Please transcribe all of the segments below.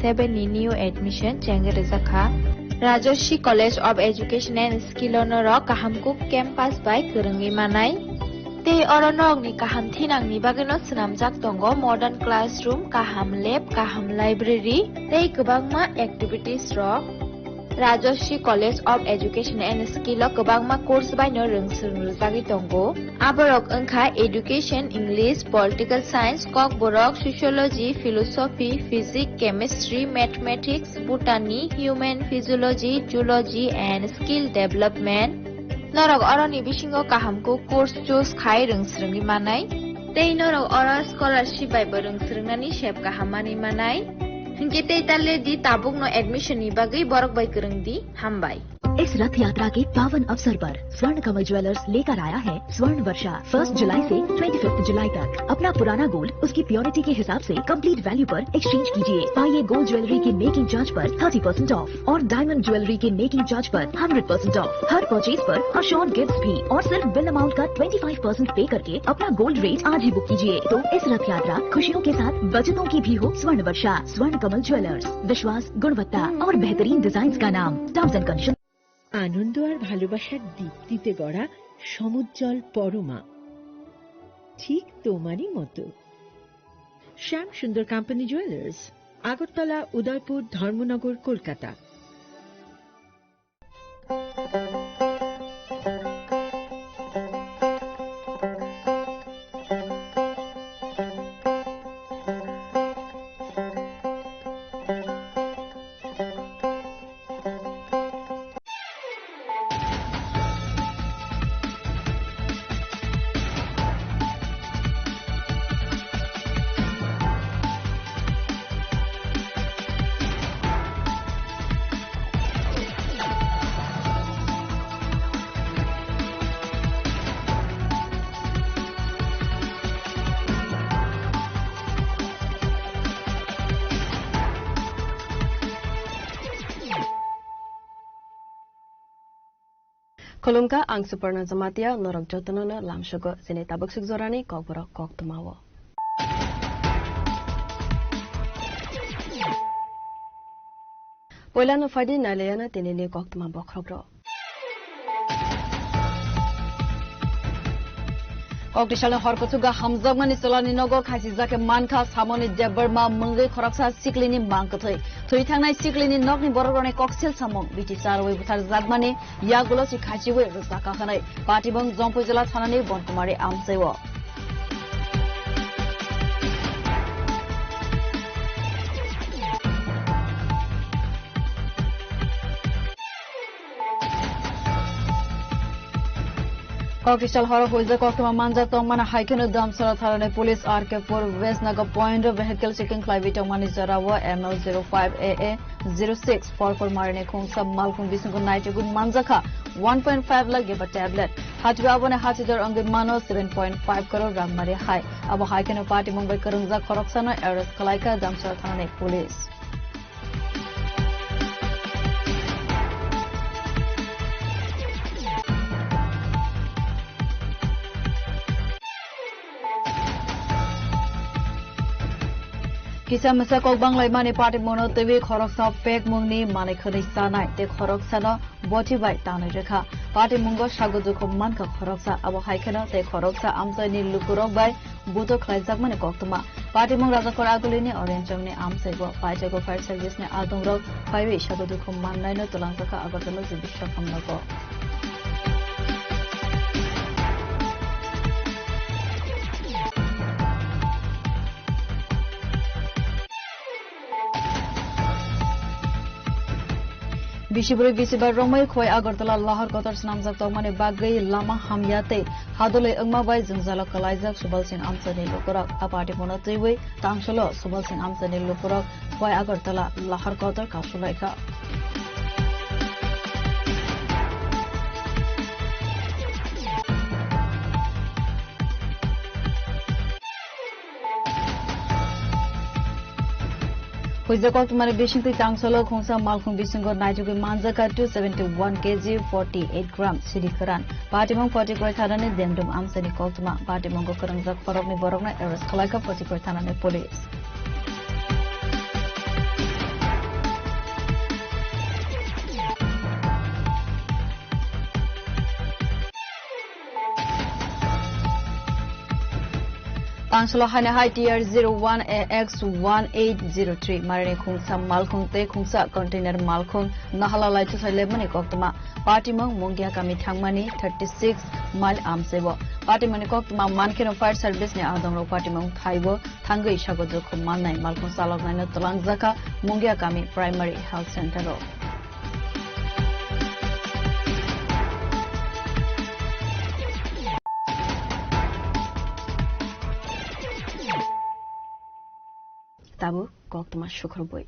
2007 ni new admission chengre zakha Rajoshi College of Education and Skill Honorok kahamkuk campus by kurungi manai Tei oronok ni kaham thinang ni bageno senamjak tongo modern classroom kaham lab kaham library tei kwbangma activities rok Rajoshi College of Education and Skill o kwbangma course bai no rungsrungjagi tongo aborok wngkha education English political science kok borok sociology philosophy physics chemistry mathematics botany human physiology zoology and skill development Norok oroni bisingo kahamko course choose khai rungsrungi manai tei norok ora scholarship bai rungsrungnani sep kahamani manai hingke tei talle di tabuk no admission ni bagai borok bai kurungdi hambai इस रथ यात्रा के पावन अवसर पर स्वर्ण कमल jewellers लेकर आया है स्वर्ण वर्षा 1 जुलाई से 25 जुलाई तक अपना पुराना गोल्ड उसकी प्योरिटी के हिसाब से कंप्लीट वैल्यू पर एक्सचेंज कीजिए पाइए गोल्ड ज्वेलरी की मेकिंग चार्ज पर 30% ऑफ और डायमंड ज्वेलरी की मेकिंग चार्ज पर 100% ऑफ हर परचेज पर अश्योर्ड गिफ्ट भी और सिर्फ बिल अमाउंट का 25% पे करके अपना गोल्ड रेट आज ही बुक कीजिए तो इस रथ यात्रा खुशियों के साथ बचतों की भी हो स्वर्ण वर्षा स्वर्ण कमल ज्वेलर्स विश्वास गुणवत्ता और बेहतरीन डिजाइन का नाम टर्म्स एंड कंडीशन আনন্দ আর ভালোবাসার দীপ্তিতে গড়া সমুজ্জ্বল পরমা ঠিক তোমারই মতো শ্যাম সুন্দর company jewellers Agartala Udaipur Dharmanagar Kolkata Kolumka ang Suparna Zamatia norok jotonono lamshogo sine tabuk sugzorani kokboro koktumawo. Poilano fadi nalayana tinini koktuma bokrogro. Okdishalo horkotuga hamzagmani solani nogo khasizake manka samoni deberma mungai khoraksa siklini mangkathai thoi thangnai siklini nokni borogrone koksel samong biti saroi buthar jagmani yagulo si khasiwe rusaka khanai patibong jongpojala thanani bonkumari amsaiwo Kokishal horo hoiza koktuma manja tongmana haikenu damsara tharane police RK4 West Naga point vehicle seeking clive tongmani jarawa ML05AA 06 44 marine khongsa malkhung bisingo night good manjaka 1.5 lakh give a tablet hatwa abone hatidar angi mano 7.5 crore rangmari hai abo haikenu party mumbai karungja khoroksana arrest kalaika damsara tharane police Kisa masa kok banglai mani party mono tewi khoroksa pek mungni mani khani sanai te khoroksa no boti bai tanai rekha party mungo sagodu ko manka khoroksa abo haikena te khoroksa amsai ni lukurok bai buto khlaijak mani koktuma party mung raja kora agulini orange ni amsai go paite go fire service ne adong rok paiwe sagodu ko mannai no tolangsaka agartala jibisha khamna ko Bishiburi bisibar romai khoi agartala lahar kotor snamjak tongmani bagai lama hamyate hadole angma bai jingzala kalaijak subal sin amsani lokorak apati mono teiwei tangsolo subal sin amsani lokorak khoi agartala lahar kotor kasulaika Huizakok tumari bishingti tangsolo khongsa malkhung bisingo naitugi manjaka 271 kg 48 gram sidikaran patimong 40 koi thanane demdum amsani koktuma patimongo karangjak korokni borokna arrest khalaika 40 koi thanane police Kansalo Hana High Tier 01 AX1803 Marine Khungsa Malkhung Te Khungsa Container Malkhung Nahala Lai to Lemani Koktuma Party Mong Mungia Kami Thangmani 36 Mile Amsebo Party Mani Koktuma Mankino Fire Service Ne Adamro Party Mong Thaibo Thanga Ishago Joko Manai Malkhung Salok Nai Talangjaka Mungia Kami Primary Health Center ro Tabu Koktuma Shukruboi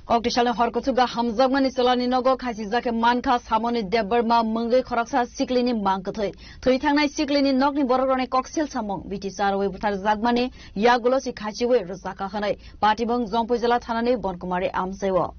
Koktishalne Horkotuga Hamzagmani Solani Nogo Khasizake Manka Samoni Deberma Mungai Khoraksa Siklini Mankatoi Thuithangnai Siklini Nokni Bororone Koksel Samong Biti Sarwe Butar Zagmani Yagulosi Khachiwe Rozaka Hanai Patibong Zompojala Thanani Bonkumari Amsewo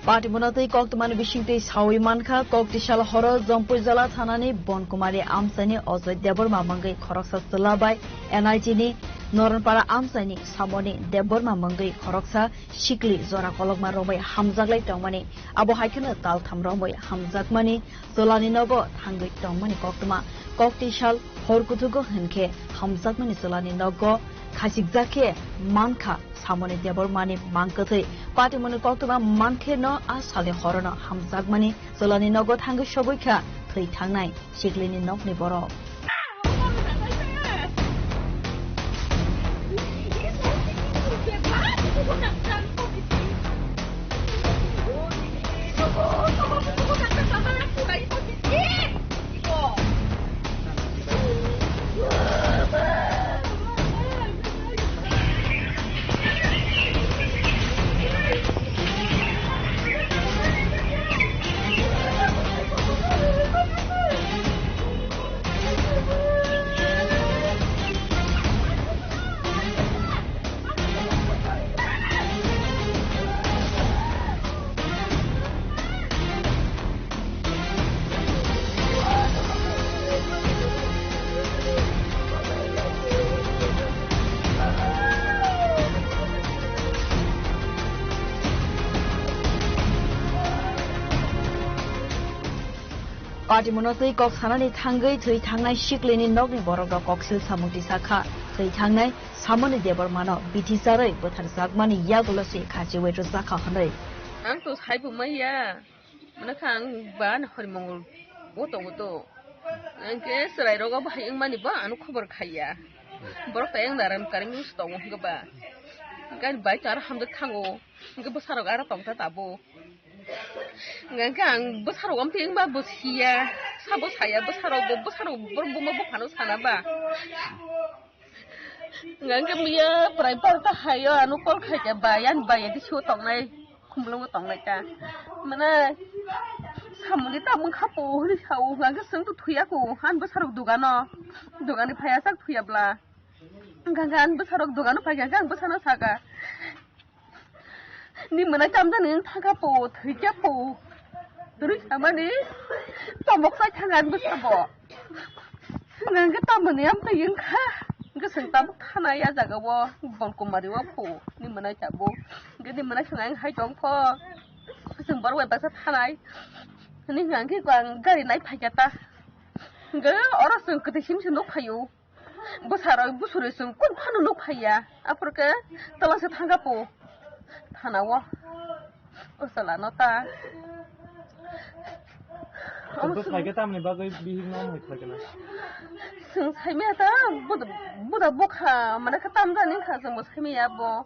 Party Monatei Koktumani Bishingte Sawi Manka, Koktishal Horror, Zompujala Thanani, Bonkumari Amsani, Ozoy Deborma Mangai, Koroksa Salabai, NITini, Noranpara Amsani, Samoni, Deborma Mangai, Koroksa, Shikli, Zora Kologma Romai, Hamzaglai Tomani, Abo Haikana Tal Tamromoi, Hamzakmani, Solani Nogo, Tangai Tomani Koktuma, Koktishal, Horkutugo Henke, Hamzakmani Solani Nogo, Kasikzake, Manka, Samoni Debormani, Mankate, Party Monokotuma, Manke no Asali Horona, Hamzagmani, Solani Nogo Tango Shobuka, Tui Tangnai, Shiklini Nokni Boro. Party Monotei Kok Sanani Tangai, Tui Tangai Shiklini Nogni Boroga Koksil Samuti Saka, Tui Tangai, Samoni Debormano, Biti Sarai, but her Zagmani Yagulosi, Kachi to Zaka Hanai. Uncle Hypomaya, Manakang Ban Hormong, Woto, and guess I roll up hanging money ban, cover Kaya. Borpang that I'm carrying you stone, Gaba. Gan bite our ham the tango, Gabasaro Arapam Tabo. Gang, but how one thing about was here, Sabos Haya, but how Borbumano Sanaba. Gangamia, Priparta Haya, and Ukol Kaya by and by a dish on my Kumlo Tonga. Mana Samunita Munkapo, how Gangasun to Tuyaku, and Basaro Dugano, Dugani Payasak Tuyabla. Gangan, Basaro Dugano Payagan, Basana Saga. Ni mana camdan in Tagapo, Tijapo. There is a money. Tomoksa Tangan Busabo. Nangatamani, I'm paying her. Gasantam Hanaya Zagawa, Bonkumadiwapo, Nimana Jabo, getting Manashan High Jong for Simbarwa Basat Hanai. Ningangi Gary Night Payata. Girl, or a son could him to look for you. Busara Busurism, good Panu look Paya, Africa, tell us at Hangapo. Hanawa Osalanota. Terus lagi tam nih bagai bingung lagi na. Saya melihat Buddha buka mana ketam dan ini khas mus kami ya bo.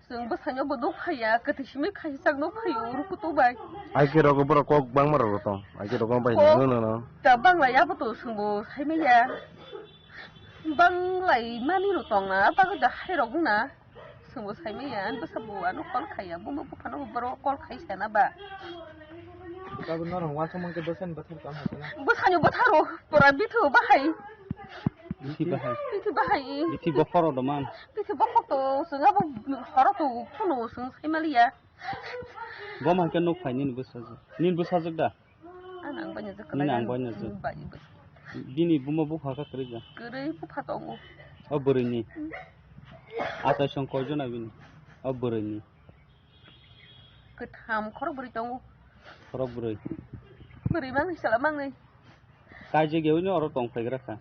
Sung busanya bodoh kaya ketishmi kaya sagno kayu rukutubai. Akhirnya aku berkok bang marah tong. Akhirnya aku bang no. Tabang lah ya betul sungguh saya melihat. Bang lah mani rutong na apa kita herong na. Sungguh saya melihat besabuan ukol kaya bumbu pano berokol kaya sana ba. Kalau orang wasa mungkin dosen betul kan? Busanya betaruh perabi tu bahai. Bithi bahai. Bithi boforo doman. Bithi bofoto sunga bo horo to kuno sung saimalia. Bom hakan nok fai nin busaje. Nin busajek da. Anang banyak zakala. Nin ang banyak zek. Bini buma bu haka kerja. Gerai bu patongo. Oh berini. Ata song kojo na bini. Oh berini. Ketam korok beri tongo. Korok beri. Beri mang salah mang ni. Kaje geunya orang tong fai geraka.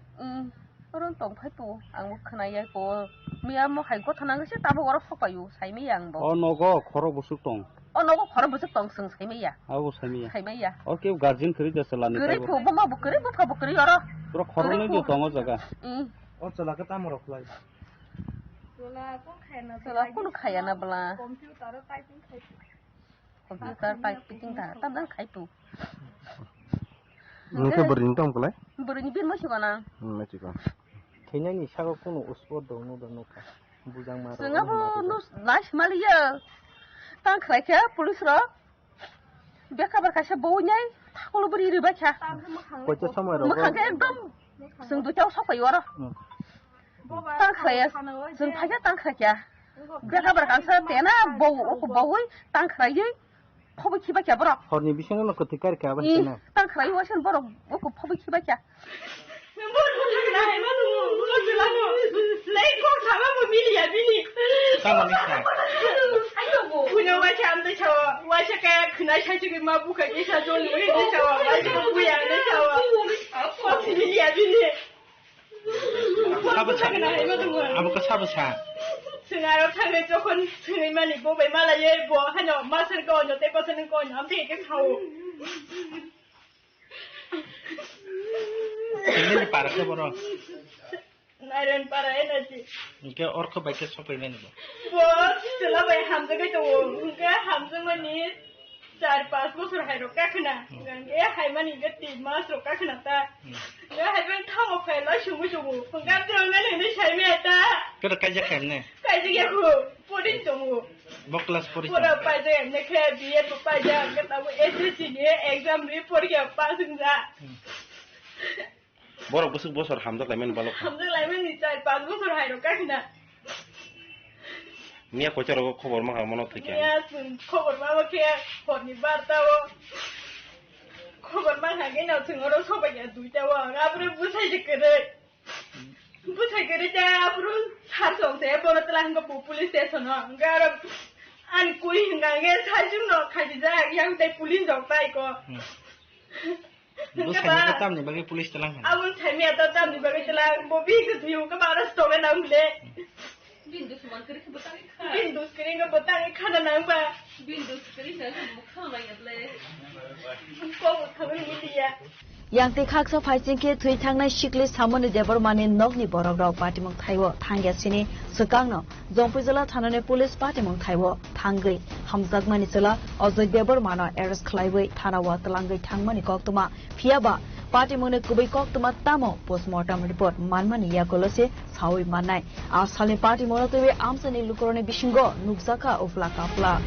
Orang tong fai tu. Ang kenaya ko. Mia mo hai ko tanang sih tabu orang sopayu. Sai mi yang bo. Oh nogo korok busuk tong. Oh nogo korok busuk tong sung sai mi ya. Aku sami ya. Sai mi ya. Oke garjin kerja selani. Gerai pu bama bu gerai bu pa bu gerai orang. Pura korok ni jo tongo jaga. Oh cela ke tamu rok lai. Salah pun kaya na bela. Komputer typing dah. Tamdan kai tu. Nuke berini tom kelai? Berini bin masih kana. Macam kan. Kayaknya ni sago kuno uspo dong nuda nuka. Bujang maro. Sunga bu nus nash malia. Tang kai ke polis ro. Biar kabar kasih baunya. Kalau beri riba kah? Kocok sama ro. Makan ke dom. Sung tu jauh sopai wara. Tang kai sung pajak tang kai kah? Biar kabar kasih tena bau aku bau tang kai je. Phobi kiba kah bro? Horni bising lo ketikar kah bahasa? Tang kai wasan bro. Aku phobi kiba kah? Sama ni kah? punya macam tu cawa, macam kayak kena caci ke mabu kaji satu lori tu cawa, macam buyang tu cawa. Apa sini lihat ini? Apa cah? Apa ke siapa cah? Sengaja tangga jokon sengaja mani bo be malah ye bo hanya masan kau nyo teko seneng kau nyo amti ke tahu. Ini di parah ke bro? Nairan para energi. Mungkin orang ke baik siapa ini nih? Bos, setelah bayar hamzah ke tu, mungkin hamzah mani 4-5 bosor hai roka kena. Enggak hai mani ke 3 mas roka kena ta. Enggak hai ben thang op hai la shumu shumu. Enggak terus ni ni sai meta. Kita kerja kan nih? Kerja ke aku, podin shumu. Boklas polis. Pura paja ni ke BA tu paja kita bu SSC ni exam report ke passing za. Borok busuk bosor hamzah lain balok. Hamzah lain ni 4-5 bosor hai roka kena. Nia kocar rok khobor mah monot thike. Nia sun khobor mah ke honi barta wo. Khobor mah ha ge na sun oro soba ya duita wo. Apro busai je kere. Busai kere ja apro sar song se bono tlang ko police station no. Gar an kui ngange sajum no khaji ja yang dai police jok tai ko. Busai ni ketam ni bagi polis telang. Abun thai me ta tam ni bagi telang bobi ke thiu ka bara store na mle. Bindus kering ke betang ikan dan apa? Bindus kering saya bukan lagi le. Kau bukan ini dia. Yang tikhak so fighting ke thui thang nai shikli samone debar mane nokni borok rok party mong thaiwo thangya sini sekang no jongpui jala thanane police party mong thaiwo thangai hamjak mani jala ojoi debar mana arrest khlaibai thanawa talangai thangmani koktuma phiaba party mone kubai koktuma tamo postmortem report manmani yakolose sawi manai asale party mona tebe amsani lukorone bishingo nukzaka ofla kapla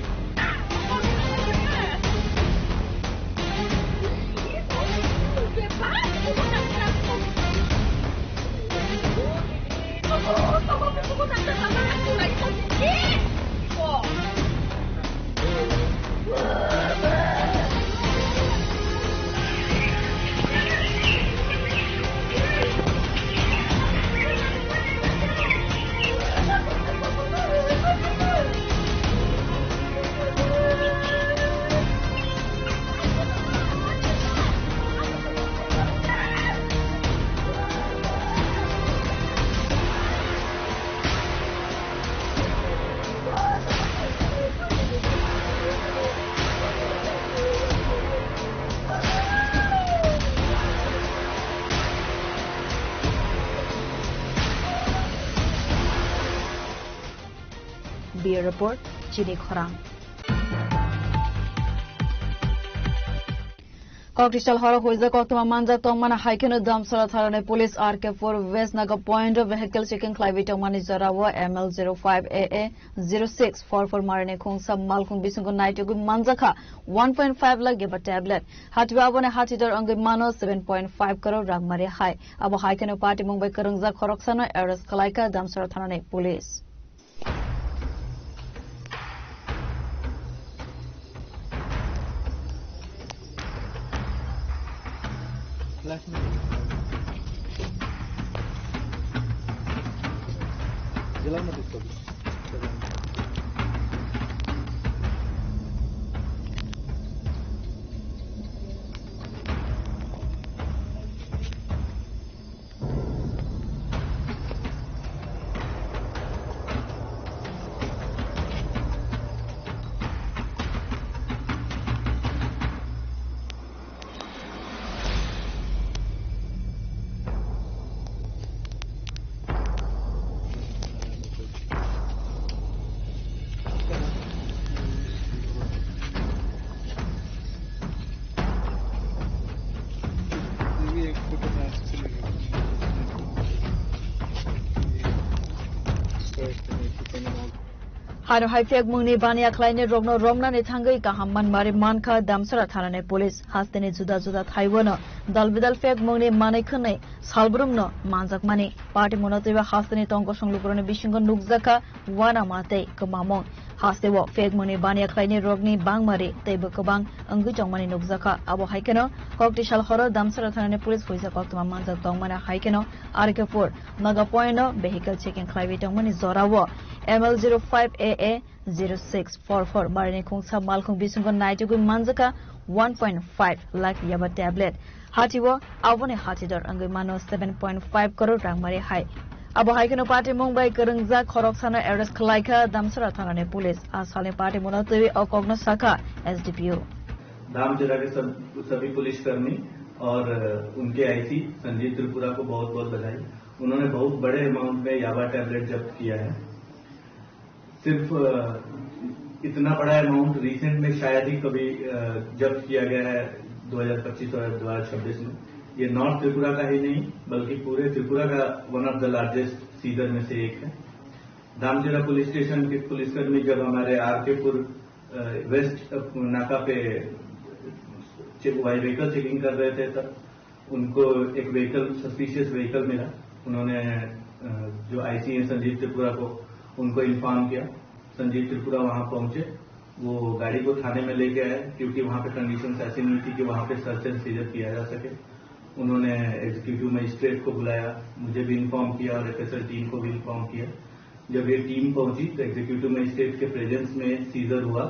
Bureau Report, Chini Khorang. Cocktail horror who is the Cocktail Manza Tomana Hiken Damsara Tharane Police RK4 West Naga Point of Vehicle Chicken Clivita Manizarawa ML05AA 06 for Marine Kungsa Malkung Bisungo Naitugu Manzaka 1.5 lakh give a tablet. Hatiwabone Hatidor Angimano 7.5 crore Ragmari High. Abo Hiken Party Mumbai Karungza Koroksana Eras Kalaika Damsara Tharane Police. Haro Haifek Mungni Bania Kleine Rogno Romna Netangai Kahaman Mari Manka Damsara Tharane Police Hastene Juda Juda Taiwana Dalbidal Fek Mungni Manikane Salbrumno Manzak Mani Party Monotiva Hastene Tongo Songlukurone Bishingo Nugzaka Wana Mate Kamamong Hastewo Fek Mungni Bania Kleine Rogni Bangmari Tebukabang Angujong Mani Nugzaka Abo Haikeno Cocktail Horror Damsara Tharane Police Huiza Koktuma Manzak Tongmana Haikeno RK4 Naga Poino Vehicle Chicken Clivitong Mani Zorawo ML05AA 0644 Marine Kungsa Malkung Bisungo Naitugu Manzaka 1.5 lakh Yaba tablet. Hatiwo Avone Hatidor Angimano 7.5 crore Rangmari High. Abo Haikeno Party Mumbai Karungza Koroksana Eras Kalaika Damsara Tharane Police Asale Party Monotevi Okogno Saka SDPU. धामचरा के सभी पुलिसकर्मी और उनके IC Sanjeev Tripura को बहुत बहुत बधाई। उन्होंने बहुत बड़े अमाउंट में याबा टैबलेट जब्त किया है। सिर्फ इतना बड़ा अमाउंट रिसेंट में शायद ही कभी जब्त किया गया है 2025 और 2026 में। ये नॉर्थ त्रिपुरा का ही नहीं बल्कि पूरे त्रिपुरा का one of the largest seizure में से एक है। धामचरा पुलिस स्टेशन के पुलिसकर्मी जब हमारे आरकेपुर वेस्ट नाका पे व्हीकल चेकिंग कर रहे थे तब उनको एक व्हीकल सस्पिशियस व्हीकल मिला। उन्होंने जो आईसी है संजीव त्रिपुरा को उनको इन्फॉर्म किया। संजीव त्रिपुरा वहां पहुंचे, वो गाड़ी को थाने में लेके आए क्योंकि वहां पे कंडीशंस ऐसी नहीं थी कि वहां पे सर्च एंड सीजर किया जा सके। उन्होंने एग्जीक्यूटिव मजिस्ट्रेट को बुलाया, मुझे भी इन्फॉर्म किया और एफएसएल टीम को भी इन्फॉर्म किया। जब ये टीम पहुंची तो एग्जीक्यूटिव मजिस्ट्रेट के प्रेजेंस में सीजर हुआ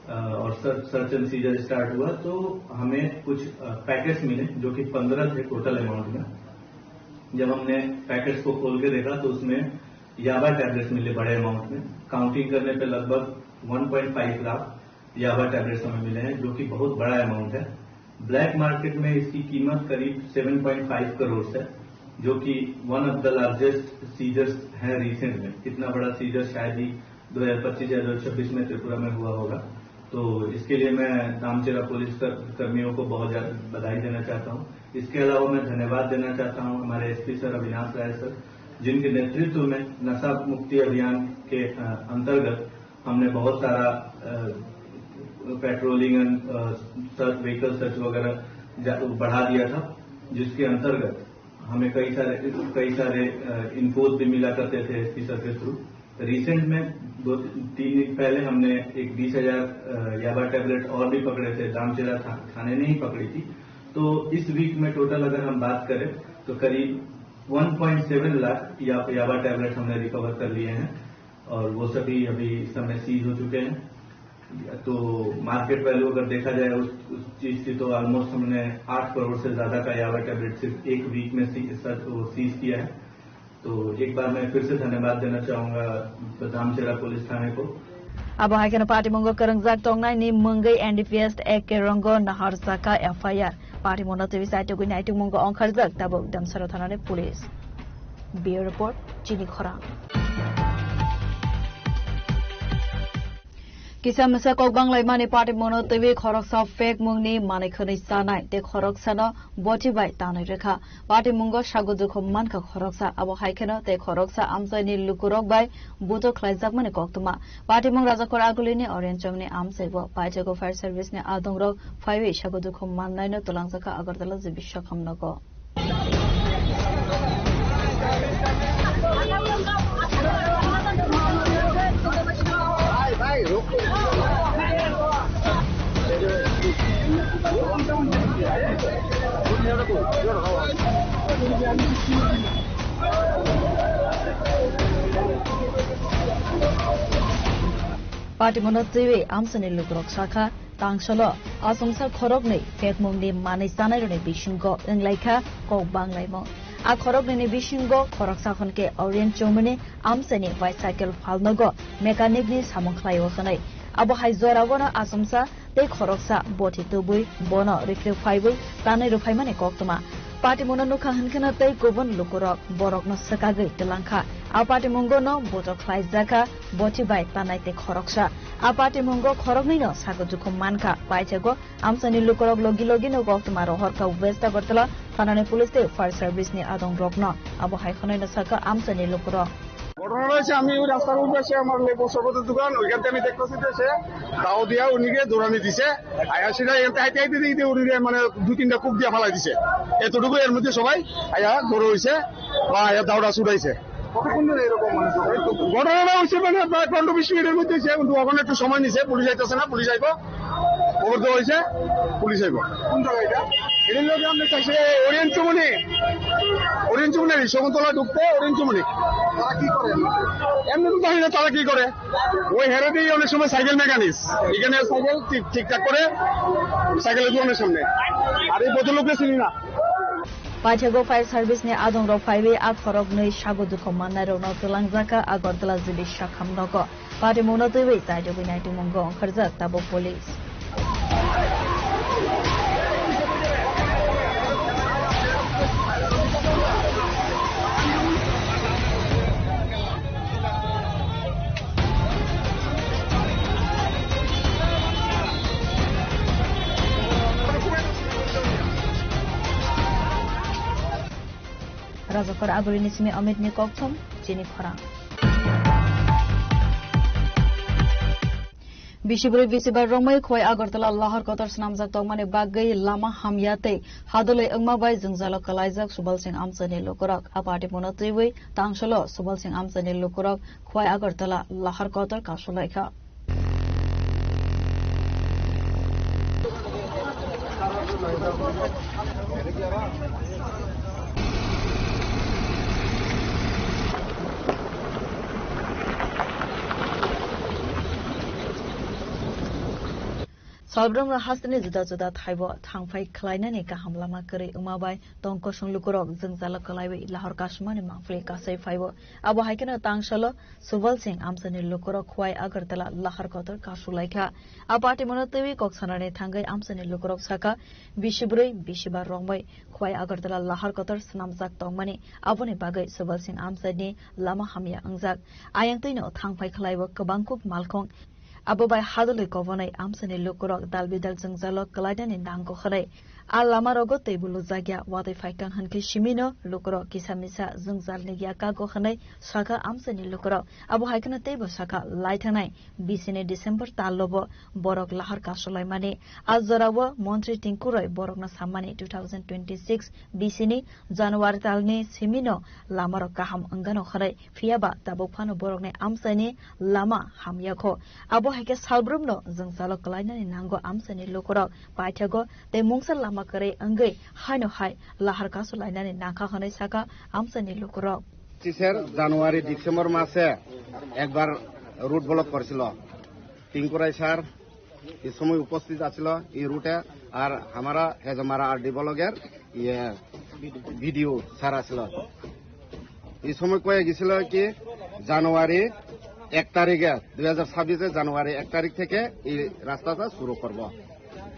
और सर्च एंड सीजर स्टार्ट हुआ तो हमें कुछ पैकेट्स मिले जो कि 15 थे टोटल अमाउंट में। जब हमने पैकेट्स को खोल के देखा तो उसमें याबा टैबलेट्स मिले बड़े अमाउंट में। काउंटिंग करने पे लगभग 1.5 लाख याबा टैबलेट्स हमें मिले हैं जो कि बहुत बड़ा अमाउंट है। ब्लैक मार्केट में इसकी कीमत करीब 7.5 करोड़ है जो कि one of the largest seizures है रिसेंट में। इतना बड़ा सीजर शायद ही 2025 या 2026 में त्रिपुरा में हुआ होगा। तो इसके लिए मैं धामचरा पुलिस कर्मियों को बहुत ज्यादा बधाई देना चाहता हूं। इसके अलावा मैं धन्यवाद देना चाहता हूं हमारे SP sir Avinash Rai sir जिनके नेतृत्व में नशा मुक्ति अभियान के अंतर्गत हमने बहुत सारा patrolling and search vehicle search वगैरह बढ़ा दिया था, जिसके अंतर्गत हमें कई सारे इनपुट भी मिला करते थे एसपी सर के थ्रू। रिसेंट में 2-3 दिन पहले हमने एक 20,000 याबा टैबलेट और भी पकड़े थे, धामचरा थाने ने ही पकड़ी थी। तो इस वीक में टोटल अगर हम बात करें तो करीब 1.7 लाख याबा टैबलेट हमने रिकवर कर लिए हैं और वो सभी अभी इस समय सीज हो चुके हैं। तो मार्केट वैल्यू अगर देखा जाए उस चीज की तो ऑलमोस्ट हमने 8 करोड़ से ज्यादा का याबा टैबलेट सिर्फ एक वीक में सीज किया है। तो एक बार मैं फिर से धन्यवाद देना चाहूंगा धामचरा पुलिस थाने को। Abo Haikeno Party Mongo Karungzak Tongnai Ni Mungai NDPS Eke Rongo Nahar Saka FIR Party Mono TV Site Gui Naitu Mongo Onkarzak Tabo Damsara Thanane Police. Bureau Report Chini Khora. Kisam misa kok banglai mani party mono tewi khoroksa fake mungni mani khani sanai te khoroksa no boti bai tanai rekha party mungo sagudu khomman ka khoroksa abo haikeno te khoroksa amsani lukurok bai buto khlaijak mani koktuma party mung rajakor agulini orange chomni amsego paitego fire service ni adongrok 5 sagudu khomman naino tulangjaka agartala je bishakhamnako Party monotiwe amsani lukrok shakha tangsalo asumsa khorok nei fek mungni mani sanai rone bishingo englaikha ko banglaimo a khorok nei bishingo khorok sakhonke orient chomani amsani bicycle phalnogo mechanic ni samongkhlaio khanai abo haizora gona asumsa te khoroksa boti tubui bono reflect phaibai tanai rufai mane koktoma party mono nukha hankena tei gobon lukurok borok no sakagai telangkha a party mungo no boto khlaijaka boti bai tanai te khoroksa a party mungo khorok nei no sagoju khommanka paithego amsani lukurok logi logi no koktoma rohorka westa gortala thanane police te fire service ni adong rokno abo haikhonai no saka amsani lukurok ঘটনা রয়েছে আমি ওই রাস্তার উপরে এসে আমার লেবু শরবতের দোকান ওইখান থেকে আমি দেখতেছি যে সে দাও দিয়া উনিকে দৌড়ানি দিছে আয়া সেটা এখান থেকে হাইতে দিতে উনি মানে 2-3টা কুপ দিয়া ফালাই দিছে এতটুকু এর মধ্যে সবাই আয়া দৌড় হয়েছে বা আয়া দাউড়া ছুটাইছে কতক্ষণ ধরে এরকম ঘটনাটা হয়েছে মানে প্রায় 15-20 মিনিটের মধ্যে কিন্তু ওখানে একটু সময় নিছে পুলিশ আইতেছে না পুলিশ আইব খবর দেওয়া হয়েছে পুলিশ আইব কোন জায়গাটা এর লোক আমরা চাইছে ওরিয়েন্ট চমনি শকুন্তলা ঢুকতে ওরিয়েন্ট চমনি তারা কি করে এমনি তো জানি না তারা কি করে ওই হেরে দিয়ে অনেক সময় সাইকেল মেকানিক্স এখানে সাইকেল ঠিকঠাক করে সাইকেলের দোকানের সামনে আর এই ভদ্রলোককে চিনি না Paithego fire service ni adong ro phaibe a khorok nei sagodu khomannai ro no tulangjaka agartala jibi shakhamnogo party mono tewe taide binai mungo kharja tabo police Rajakor agulini simi Amit ni kokthom chini khorang Bisibar Romai khoi Agartala Lahar Kotar Snamjak Tongmani Bagai Lama Hamyate Hadole Angmabai Jungzalo Kalaijak Subal Singh Amsani Lokorak Apati Monotiwi Tangshalo Subal Singh Amsani Lokorak khoi Agartala Lahar Kotar Kasulaika Salbram rahasni juda thaibo thangphai khlainani kaham lama kari umabai tongko sunglukurok jungzala kalaibai lahor kasmani mangfli kasai phaibo abo haikena tangsalo Subal Singh Amsani lukurok khwai Agartala lahar kotor kasulaikha apati monotewi koksanane thangai Amsani lukurok saka bisibar rongbai khwai Agartala lahar kotor snamjak tongmani aboni bagai Subal Singh Amsani lama hamya angjak ayangtoino thangphai khlaibo kabangkuk malkhong Abo bai hadole kovonai amsani lukurok dalbidal jungzalo kalaidani nangko kharai a lama rogo tebulu jagya wadai faikang hanke shimino lukurok kisamisa jungzalni yaka go khanai saka amsani lukurok abo haikana tebo saka laithanai 20 December tallobo borok lahar kasolai mane azjarawo mantri tinkuroi borokna sammani 2026 20 January talni simino lamaro kaham angano kharai fiaba tabo phano borokne amsani lama hamyakho abo haike salbrumno jungzalo kalainani nango amsani lukurok paithego te mungsal makare angai haino hai lahar kasulainani nakha khanai saka amsani lukurok 25 January December মাসে একবার root block করেছিল টিঙ্কুরাই sir এই সময় উপস্থিত আছিল এই রুটে আর আমারা হেজমারা আরডি ব্লকের ভিডিও স্যার আছিল এই সময় কয়ে গেছিল কি জানুয়ারি 1 তারিখে 2026 জানুয়ারি 1 তারিখ থেকে এই রাস্তাটা শুরু করব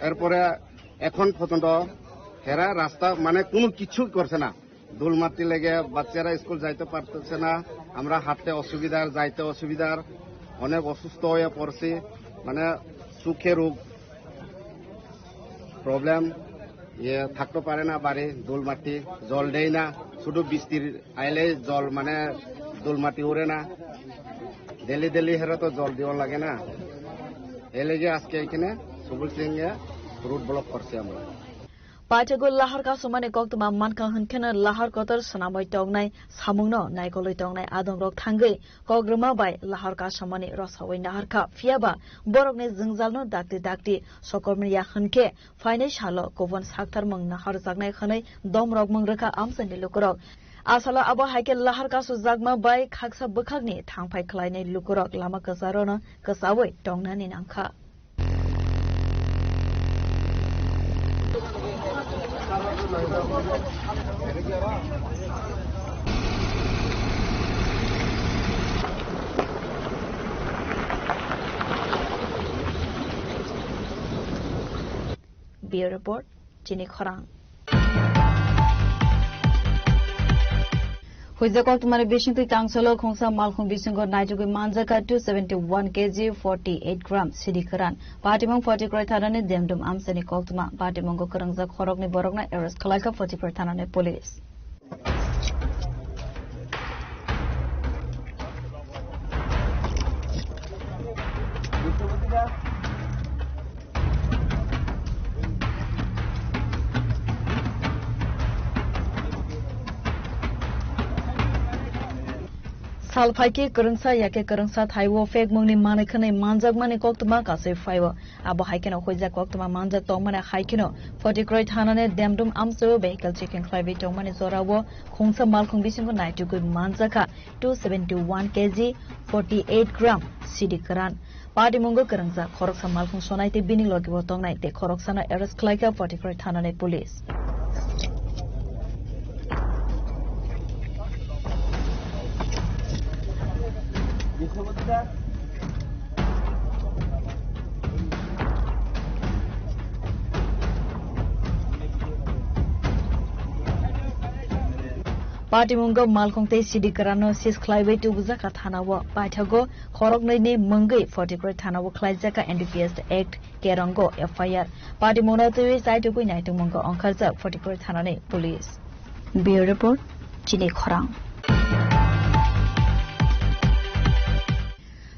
এরপরে এখন পর্যন্ত হেরা রাস্তা মানে কোনো কিছু করছে না দোল মারতে লেগে বাচ্চারা স্কুল যাইতে পারতেছে না আমরা হাঁটতে অসুবিধার যাইতে অসুবিধার অনেক অসুস্থ হয়ে পড়ছি মানে সুখে রোগ প্রবলেম থাকতে পারে না বাড়ি দোলমাটি জল দেয় না শুধু বৃষ্টির আইলে জল মানে দোলমাটি ওড়ে না ডেলি হেরা তো জল দেওয়া লাগে না এই লেগে আজকে এখানে সবুজ সিং রুট ব্লক করছি আমরা পাইথাগো লাহার কাসমানে কক্তমা মানকা হনখেনা লাহার কতর সনামय টংনাই সামুংनो नायकलय टंगनाय आदंरक थांगै कग्रमा बाय लाहार कासमाने रसावै नाहारखा फियाबा बरकने जोंजालनो दाक्ति सकरमिया हनखे फाइनाय सालो गबन साक्तार मंग नाहार जागनाय खनै दमरक मंगरखा आमसनि लुकरक आसाला आबो हाइके लाहार कासु जागमा बाय खाकसा बखागनि थांफाय खलायनाय लुकरक लामा कसारोनो कसावै टंनानि नांखा Bureau Report, Jini Khorang. Huizakok tumare bishinti tangsolo khongsa malkhong bisingo naijugoi manjaka 271 kg 48 gram sidikaran patimong 40 kroi thanane demdum amsani koktuma patimong go karangja khorokni borokna arrest khalaka 40 kroi thanane police Salfaiki kerengsa yake kerengsa thaiwo fake mongni manekhane manjak mane koktuma kase faiwo abo haikeno hoija koktuma manjak tongmane haikeno 40 kroi thanane demdum amso vehicle checking claivi tongmane zorawo khongsa malkhong bisingo naitugoi manjaka 271 kg 48 gram sidikaran Party mongo kerengsa khoroksa malkhong sonaite bini logibo tongnai te khoroksana arrest khlaika 40 kroi thanane police Party mungo malkong te sidikarano sis klaiwe tu buzaka thanawo paithago khoroknai ne mangai 40 kroi thanawo khlaijaka NDPS Act kerango FIR Party mona te sai tu koi naitu mungo angkharja 40 kroi thanane police Bureau Report Jini Khorang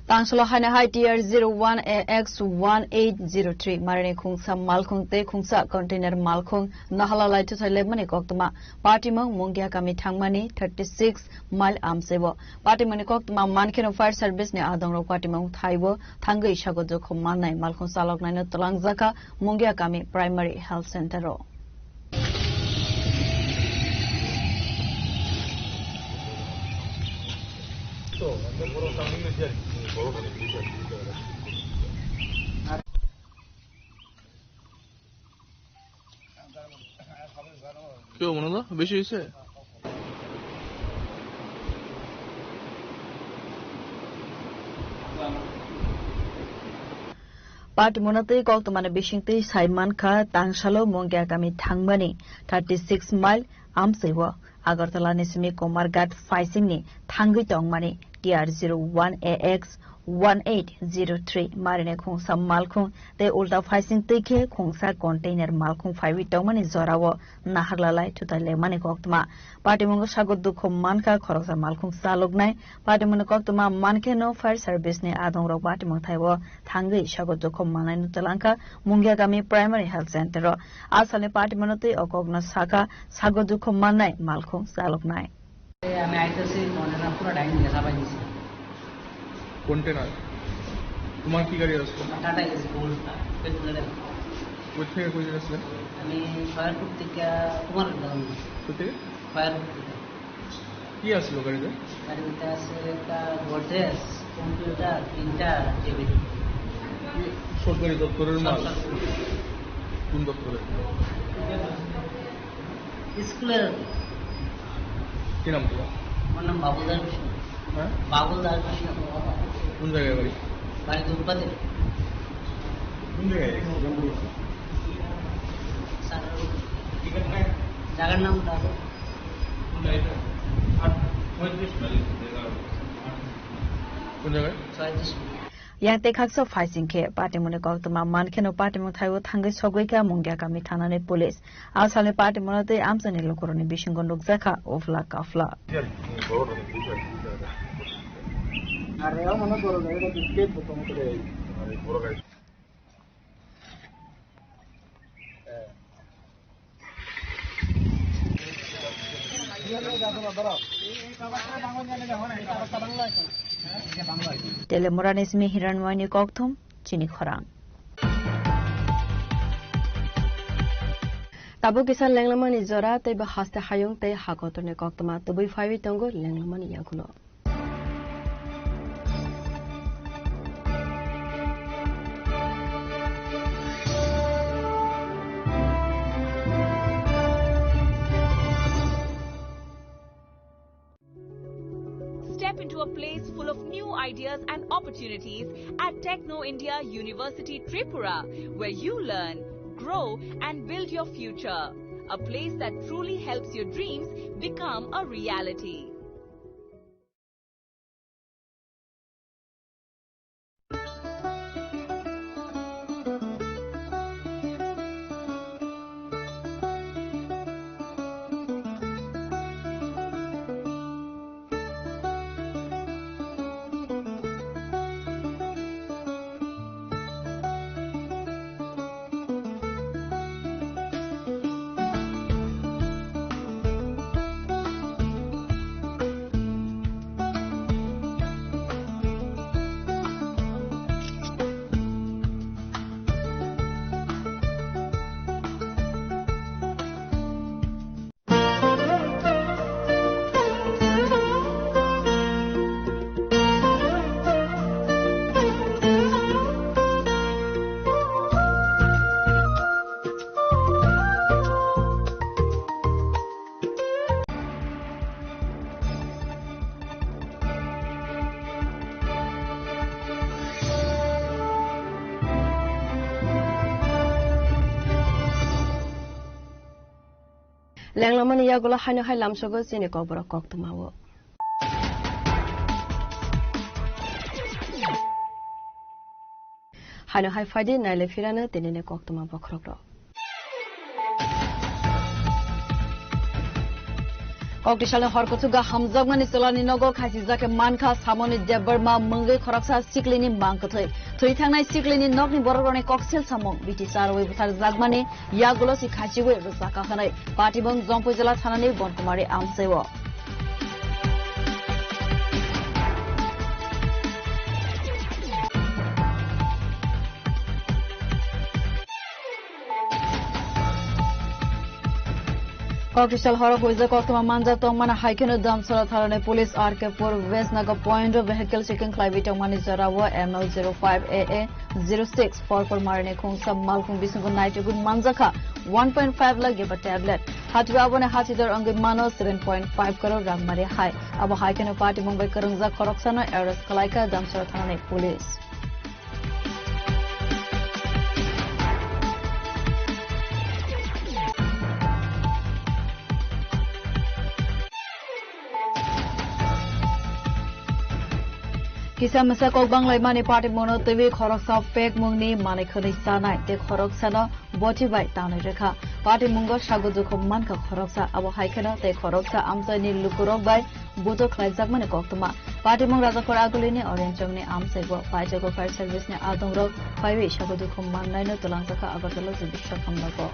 Tangsolo hana hai tier 01 AX1803 marine khungsa malkhung te khungsa container malkhung nahala lai tu thai lemane koktuma party mang mongya kami thangmani 36 mile amsebo party mane koktuma mankheno fire service ne adongrok party mang thaibo thangai sago jokho mannai malkhung salok nai no talangjaka mongya kami primary health center ro কেউ মনে না বেশি হয়েছে Party monate koktomane bishingte saiman kha tangsalo mongya kami thangmani 36 mile amsewa agartala nismi komargat faising ni thangui tongmani TR01 AX 1803 marine khongsa malkhong te ulta faising teke khongsa container malkhong phaiwi tongmani zorawo naharlalai thutale mane koktma party mongo sagod dukho manka khoroksa malkhong salognai party mongo koktma manke no fire service ne adong rok party mong thaiwo thangai sagod dukho manai no talanka mungya gami primary health center ro asale party monote okogna saka sagod dukho manai malkhong salognai আমি আইতেছি মনে পুরো time দেখা পাইছি container তোমার কি গাড়ি আছে টাটা এস গোল্ড কোথা থেকে কই যাচ্ছেন আমি ফায়ারপুর থেকে কুমার গ্রাম কোথা থেকে ফায়ারপুর থেকে কি আছে গাড়িতে গাড়িতে আছে একটা গোদরেজ কম্পিউটার প্রিন্টার টিভি সরকারি দপ্তরের মাল কোন দপ্তরে স্কুলের কি নাম তোমার আমার নাম বাবুদার কৃষ্ণ হ্যাঁ বাবুদার কৃষ্ণ কোন জায়গায় বাড়ি বাড়ি দুর্গাতে কোন জায়গায় জায়গার নাম কোন জায়গায় yang te khakso faising khe party mone koktoma mankheno party mo thaiwo thangai sogoi mungya kami thanane police asale party monote amsani lokoroni bishingon lokjakha ofla kafla are mona boro gaida biscuit protom kore boro gaida Telemoranismi hiranwani kokthum chini khorang Tabu kisan lenglamani zora te ba haste hayong te hakotone koktoma tubai faiwi tongo lenglamani yakulo Step into a place full of new ideas and opportunities at Techno India University Tripura, where you learn, grow and build your future. A place that truly helps your dreams become a reality. Lenglamani yagulo haino hai lamsogo sini kobra koktomawo haino hai faidi naile firana tenene koktoma bokrokro Koktishalne horkotuga hamjagmani selani nogo khasijake mankha samoni debarma mungai khoraksa siklini mangkathai thoi thangnai siklini nokni bororone koksel samong biti saroi buthar jagmani yagulo si khasiwe rusaka khanai patibong jongpoi jela thanani bonkumari amsewo Kokishal horo hoiza koktoma manja tongmana haikeno damsara tharane police RK4 Westnaga point of vehicle seeking clivita mani zarawa ML05AA 06 for marine khongsa malkhung bisungo nitrogun manjaka 1.5 lakh giba tablet hatwabone hatidar angi mano 7.5 crore rangmari hai abo haikeno party mumbai karungja khoroksana arrest kalaika damsara tharane police Kisa masa kok banglai mani party mono tewi khoroksa pek mungni mani khani sanai te khoroksa no boti bai tanai rekha party mungo sagodu khomman ka khoroksa abo haikena te khoroksa amsani lukurok bai buto khlaijak mani koktoma party mung raja khora agulini orange chongni amsai bo paijago fire service ne adongrok paiwi sagodu khomman naino tolangsaka agartala jibisha khamnako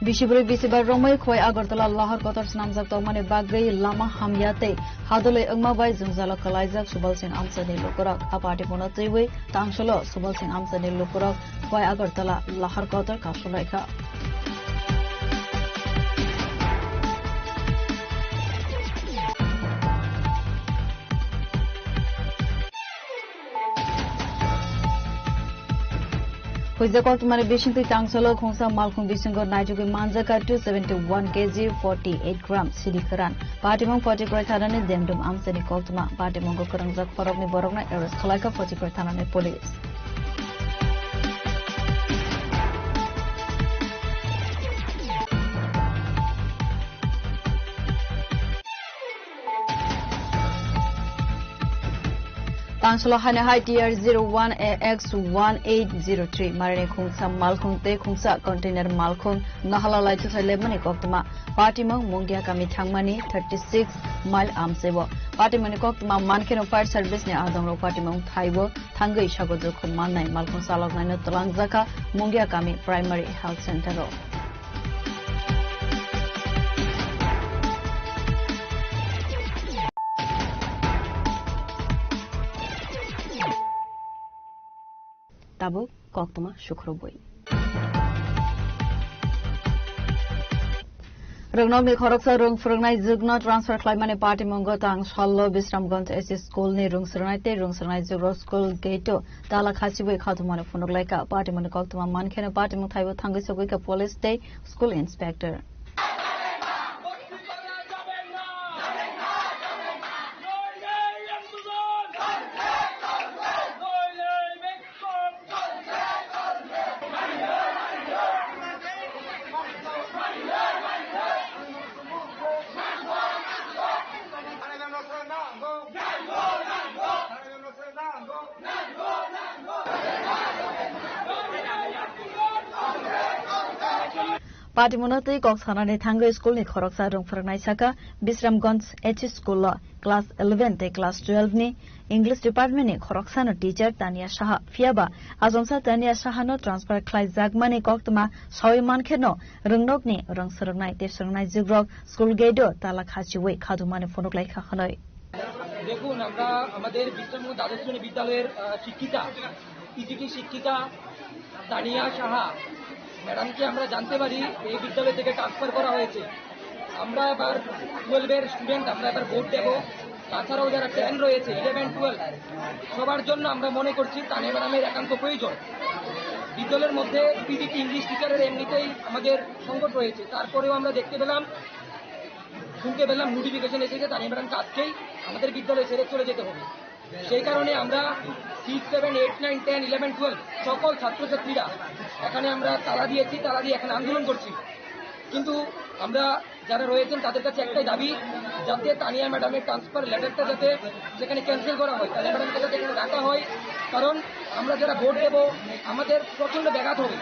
Bishiburi bisibar romai khoi agartala lahar kotor snamjak tongmani bagai lama hamyate hadole angma bai jungzala kalaijak subal sin amsani lokorak apati mono teiwi tangsolo subal sin amsani lokorak khoi agartala lahar kotor kasulaika Huizakot mane bishinti tangsolo khongsa malkhung bisingo najugi manjaka 271 kg 48 grams sidikaran patimong 40 koi thanane demdum amsani koktuma patimong korangjak forokni borokna arrest khalaika 40 koi thanane police Tangsalo Hana High Tier 01 AX1803 Marine Khungsa Malkhung Te Khungsa Container Malkhung Nahala Lai Thai Lemani Koktuma Party Mong Mungya Kami Thangmani 36 mile Amsebo Party Mani Koktuma Mankeno Fire Service ne Adongro Party Mong Thaibo Thangai Shagojo Manai Malkhung Salok Nai Talangjaka Mungya Kami Primary Health Center ro Tabo Koktuma Shukroboi Rungnog Khoroksa Rung Frungnai Zugno Transfer Climate Party Mongotang Shallo Bisramgant SS School ni Rung Sernai Rung Sernai Zugro School Gate Dala Khasiwe Khatumane Funoglaika Party Monokoktuma Mankena Party Muthaibo Thangisogika Police Day School Inspector Party Monotei Koksanani Tango School ni Khoroksa Rung Frungnai Saka Bisramganj H School Class 11 te Class 12 ni English Department ni Khoroksa no teacher Tania Shaha Fiaba Azomsa Tania Shaha no transfer Klai Jagmani Koktuma Sawi Mankheno Rungnog ni Rung Srungnai te Srungnai Jugrok School Gate Tala Khasiwe Khadumane Phonoklai Khakhanoi দেখুন আমরা আমাদের বিশ্রামগঞ্জ দ্বাদশ শ্রেণী বিদ্যালয়ের শিক্ষিকা ইজিটি শিক্ষিকা তানিয়া সাহা ম্যাডামকে আমরা জানতে পারি এই বিদ্যালয় থেকে ট্রান্সফার করা হয়েছে আমরা এবার 12 এর স্টুডেন্ট আমরা এবার ভোট দেব তাছাড়াও যারা 10 রয়েছে 11 12 সবার জন্য আমরা মনে করছি তানিয়া ম্যাডামের একান্ত প্রয়োজন বিদ্যালয়ের মধ্যে পিজিটি ইংলিশ টিচারের এমনিতেই আমাদের সংকট রয়েছে তারপরেও আমরা শুনতে পেলাম নোটিফিকেশন এসেছে তানিয়া ম্যাডামকে আজকেই আমাদের বিদ্যালয় ছেড়ে চলে যেতে হবে সেই কারণে আমরা 6, 7, 8, 9, 10, 11, 12 সকল ছাত্রছাত্রীরা এখানে আমরা তালা দিয়ে এখানে আন্দোলন করছি কিন্তু আমরা যারা রয়েছেন তাদের কাছে একটাই দাবি যাতে তানিয়া ম্যাডামের ট্রান্সফার লেটারটা যাতে সেখানে ক্যান্সেল করা হয় তানিয়া ম্যাডামকে যাতে এখানে রাখা হয় কারণ আমরা যারা ভোট দেব আমাদের প্রচন্ড ব্যাঘাত হবে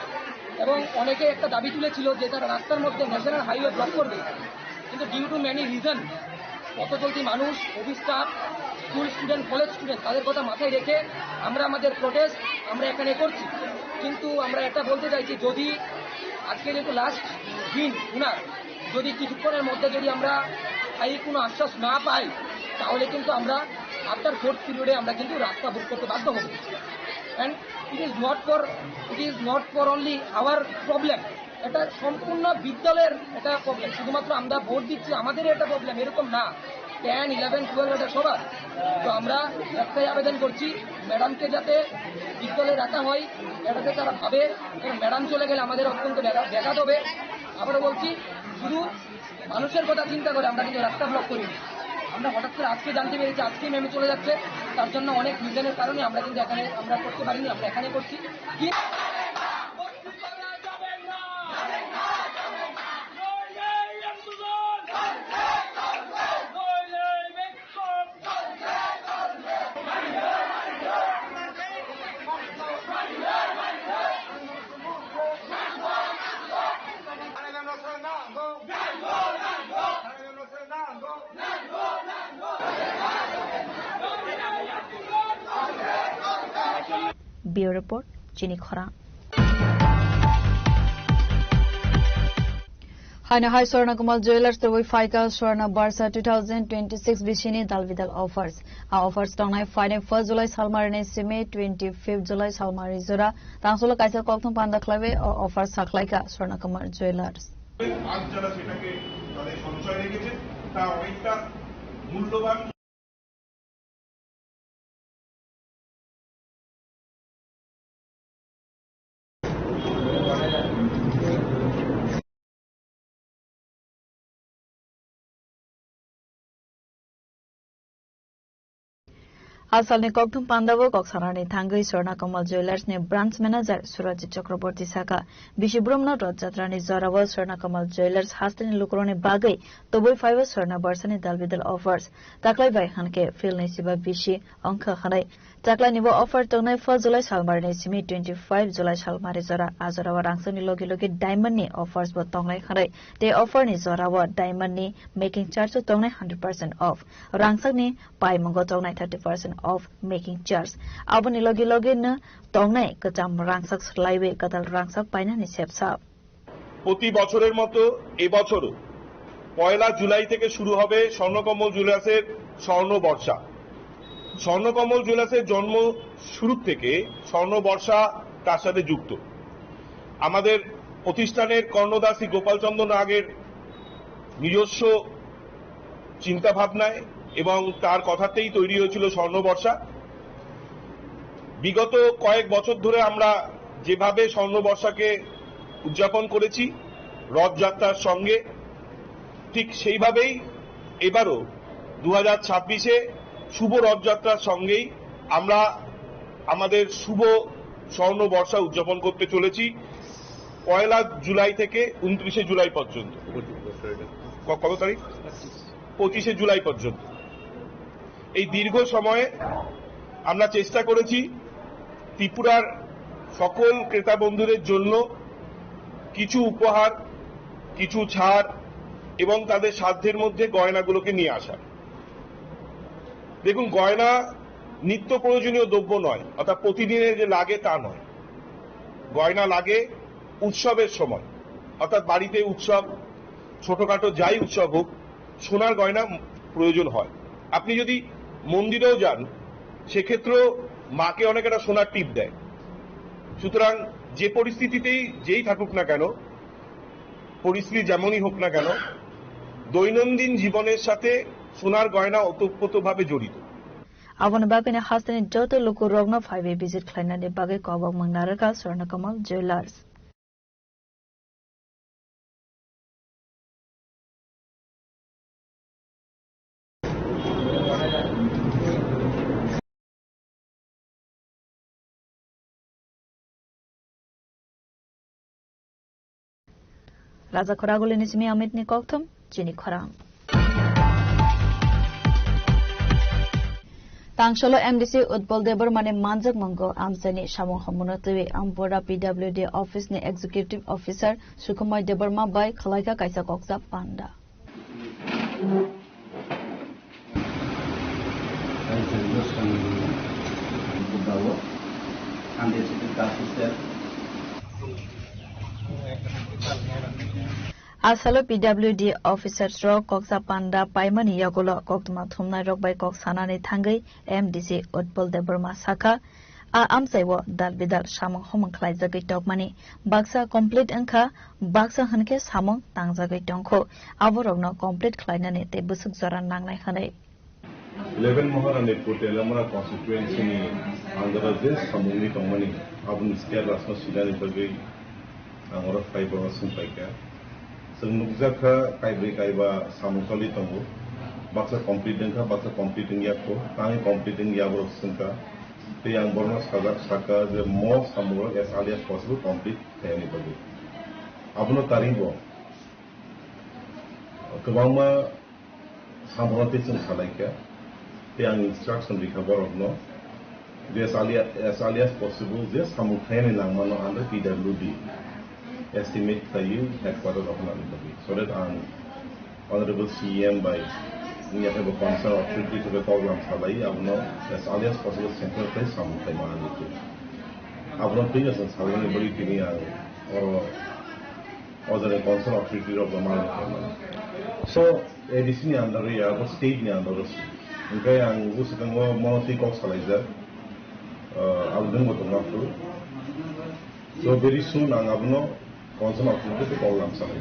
এবং অনেকে একটা দাবি তুলেছিল যে তারা রাস্তার মধ্যে ন্যাশনাল হাইওয়ে ব্লক করবে কিন্তু ডিউ টু ম্যানি রিজন পথ চলতি মানুষ office staff school student college student তাদের কথা মাথায় রেখে আমরা আমাদের প্রোটেস্ট আমরা এখানে করছি কিন্তু আমরা এটা বলতে চাইছি যদি আজকে যেহেতু লাস্ট দিন উনার যদি কিছুক্ষণের মধ্যে যদি আমরা কোনো আশ্বাস না পাই তাহলে কিন্তু আমরা আফটার 4th পিরিয়ডে আমরা কিন্তু রাস্তা বুক করতে বাধ্য হব and it is not for only hour problem এটা সম্পূর্ণ বিদ্যালয়ের এটা প্রবলেম শুধুমাত্র আমরা ভোট দিচ্ছি আমাদের এটা প্রবলেম এরকম না 10, 11, 12 এটা সবার তো আমরা একটাই আবেদন করছি ম্যাডামকে যাতে বিদ্যালয়ে রাখা হয় এটাতে তারা ভাবে কারণ ম্যাডাম চলে গেলে আমাদের অত্যন্ত ব্যাঘাত হবে আবারও বলছি শুধু মানুষের কথা চিন্তা করে আমরা কিন্তু রাস্তা ব্লক করি আমরা হঠাৎ করে আজকে জানতে পেরেছি আজকেই ম্যামে চলে যাচ্ছে তার জন্য অনেক রিজনের কারণে আমরা কিন্তু এখানে আমরা করতে পারিনি আমরা এখানে করছি কি Bureau Report, Chini Khora. Haina High Swarna Kamal Jewelers the Wifaika Swarna Barsa 2026 Bishini Dalvidal offers. Our offers tonai Friday 1st July Salmarine Sime 25th July Salmari Zura. Tangsula Kaisal Koktum Panda Clave or offers Saklaika Swarna Kamal Jewelers. আজ যারা সেটাকে তাদের সঞ্চয় রেখেছে তা অনেকটা মূল্যবান आसालनि कक्थुम पान्दाबो कक्सारानि थांगै स्वर्णा कमल ज्वेलर्सनि branch manager Surjit चक्रवर्ती साका विश्वब्रह्मण रथयात्रानि जराव स्वर्णा कमल jewellers हास्तिनि लुक्रोनि बागै तबै फाइव स्वर्ण वर्षनि दालबिदल अफर्स ताक्लाइ बाय हनके फिल्डनि सिबा बिसि अंक खनै ताक्लाइ निबो अफर तंनाय 1 जुलाई सालमारिनि सिमी 25 जुलाई सालमारि जरा आजराव रांसनि लगे लगे डायमन्डनि अफर्स बो तंनाय खनै ते अफरनि जराव डायमन्डनि मेकिङ चार्ज तंनाय 100% अफ रांसनि पाइ मंगो तंनाय 30% of making charge aboni logi logi na tongnai kacham rangsak slaiwe kadal rangsak paina ni sepsa প্রতি বছরের মতো এবছরও 1 জুলাই থেকে শুরু হবে স্বর্ণকমল জুয়েলার্সের স্বর্ণ বর্ষা। স্বর্ণকমল জুয়েলার্সের জন্ম শুরু থেকে স্বর্ণ বর্ষা তার সাথে যুক্ত। আমাদের প্রতিষ্ঠানের কর্ণধার শ্রী গোপালচন্দ্র নাগের নিজস্ব চিন্তা ভাবনায় এবং তার কথাতেই তৈরি হয়েছিল স্বর্ণ বর্ষা। বিগত কয়েক বছর ধরে আমরা যেভাবে স্বর্ণ বর্ষাকে উদযাপন করেছি রথযাত্রার সঙ্গে, ঠিক সেইভাবেই এবারও 2026-এ শুভ রথযাত্রার সঙ্গেই আমরা আমাদের শুভ স্বর্ণ বর্ষা উদযাপন করতে চলেছি 1 জুলাই থেকে 29 জুলাই পর্যন্ত। কত তারিখ? 25 জুলাই পর্যন্ত। এই দীর্ঘ সময়ে আমরা চেষ্টা করেছি ত্রিপুরার সকল ক্রেতা বন্ধুদের জন্য কিছু উপহার, কিছু ছাড় এবং তাদের সাধ্যের মধ্যে গয়নাগুলোকে নিয়ে আসা। দেখুন, গয়না নিত্য প্রয়োজনীয় দ্রব্য নয়, অর্থাৎ প্রতিদিনের যে লাগে তা নয়। গয়না লাগে উৎসবের সময়, অর্থাৎ বাড়িতে উৎসব, ছোটখাটো যাই উৎসব হোক, সোনার গয়না প্রয়োজন হয়। আপনি যদি মন্দিরেও যান সেক্ষেত্রেও মাকে অনেক একটা সোনার টিপ দেয়। সুতরাং যে পরিস্থিতিতেই যেই থাকুক না কেন, পরিস্থিতি যেমনই হোক না কেন, দৈনন্দিন জীবনের সাথে সোনার গয়না ওতপ্রোতভাবে জড়িত। आवन बागैने हास्तिनि जत लोको रग्न फाइवे भिजिट खालायनानै बागै कबक मंगनारका स्वर्णकमल ज्वेलर्स राजा खरागुले निसिमी अमितनि कक्थम चिनी खराम तांगशलो एमडीसी उत्पल देबर माने मानजक मंगो आमसनी सामो हमुनतवे आमबोरा पीडब्ल्यूडी ऑफिस ने एग्जीक्यूटिव ऑफिसर सुकुमाय देबरमा बाय खलाइका काइसा कक्सा पांडा आसालो पीडब्ल्यूडी ऑफिसर रो कक्सा पांडा पाइमनि यागोलो कक्तमा थुमनाय रकबाय कक सानानै थांगै एमडीसी उत्पल देबरमा साखा आ आमसाइवो दालबिदाल सामं हमं खलायजागै टकमानि बाक्सा कमप्लीट अंखा बाक्सा हनके सामं तांजागै टंखो आबरगनो कमप्लीट खलायनानै ते बुसुक जरा नांनाय खनै 11 महारानी पोर्टल हमरा कॉन्स्टिट्यूएंसी नि आंध्र प्रदेश सामंनि टंगमानि आबुन स्टेट रासनो सिदानि बगै आंगरा फाइबर संपाइका जों नुजाखा काइब्रै काइबा सामंखालि दंगो बाक्सा कमप्लीटिंग याखो तांनि कमप्लीटिंग याबो संका ते आं बरना साका जे मो सामो as early as possible complete थायनि बगै आबुनो तारिबो गोबांमा सामरते जों खालायका ते आं इंस्ट्रक्शन रिकवर अफनो जे एस अर्ली एज पॉसिबल जे सामो थायनि लांमानो under PWD estimate the headquarters of Nalipati so that Honorable CM by we have a concern authority to the program salai abno as early as possible central place some time manage abno previous salai body tini or other concern authority of the man so edisi ni under ya state ni under ingkai ang usukang mo monoti kok salai ja abdun mo tongaptu so very soon ang abno concern authority to program salai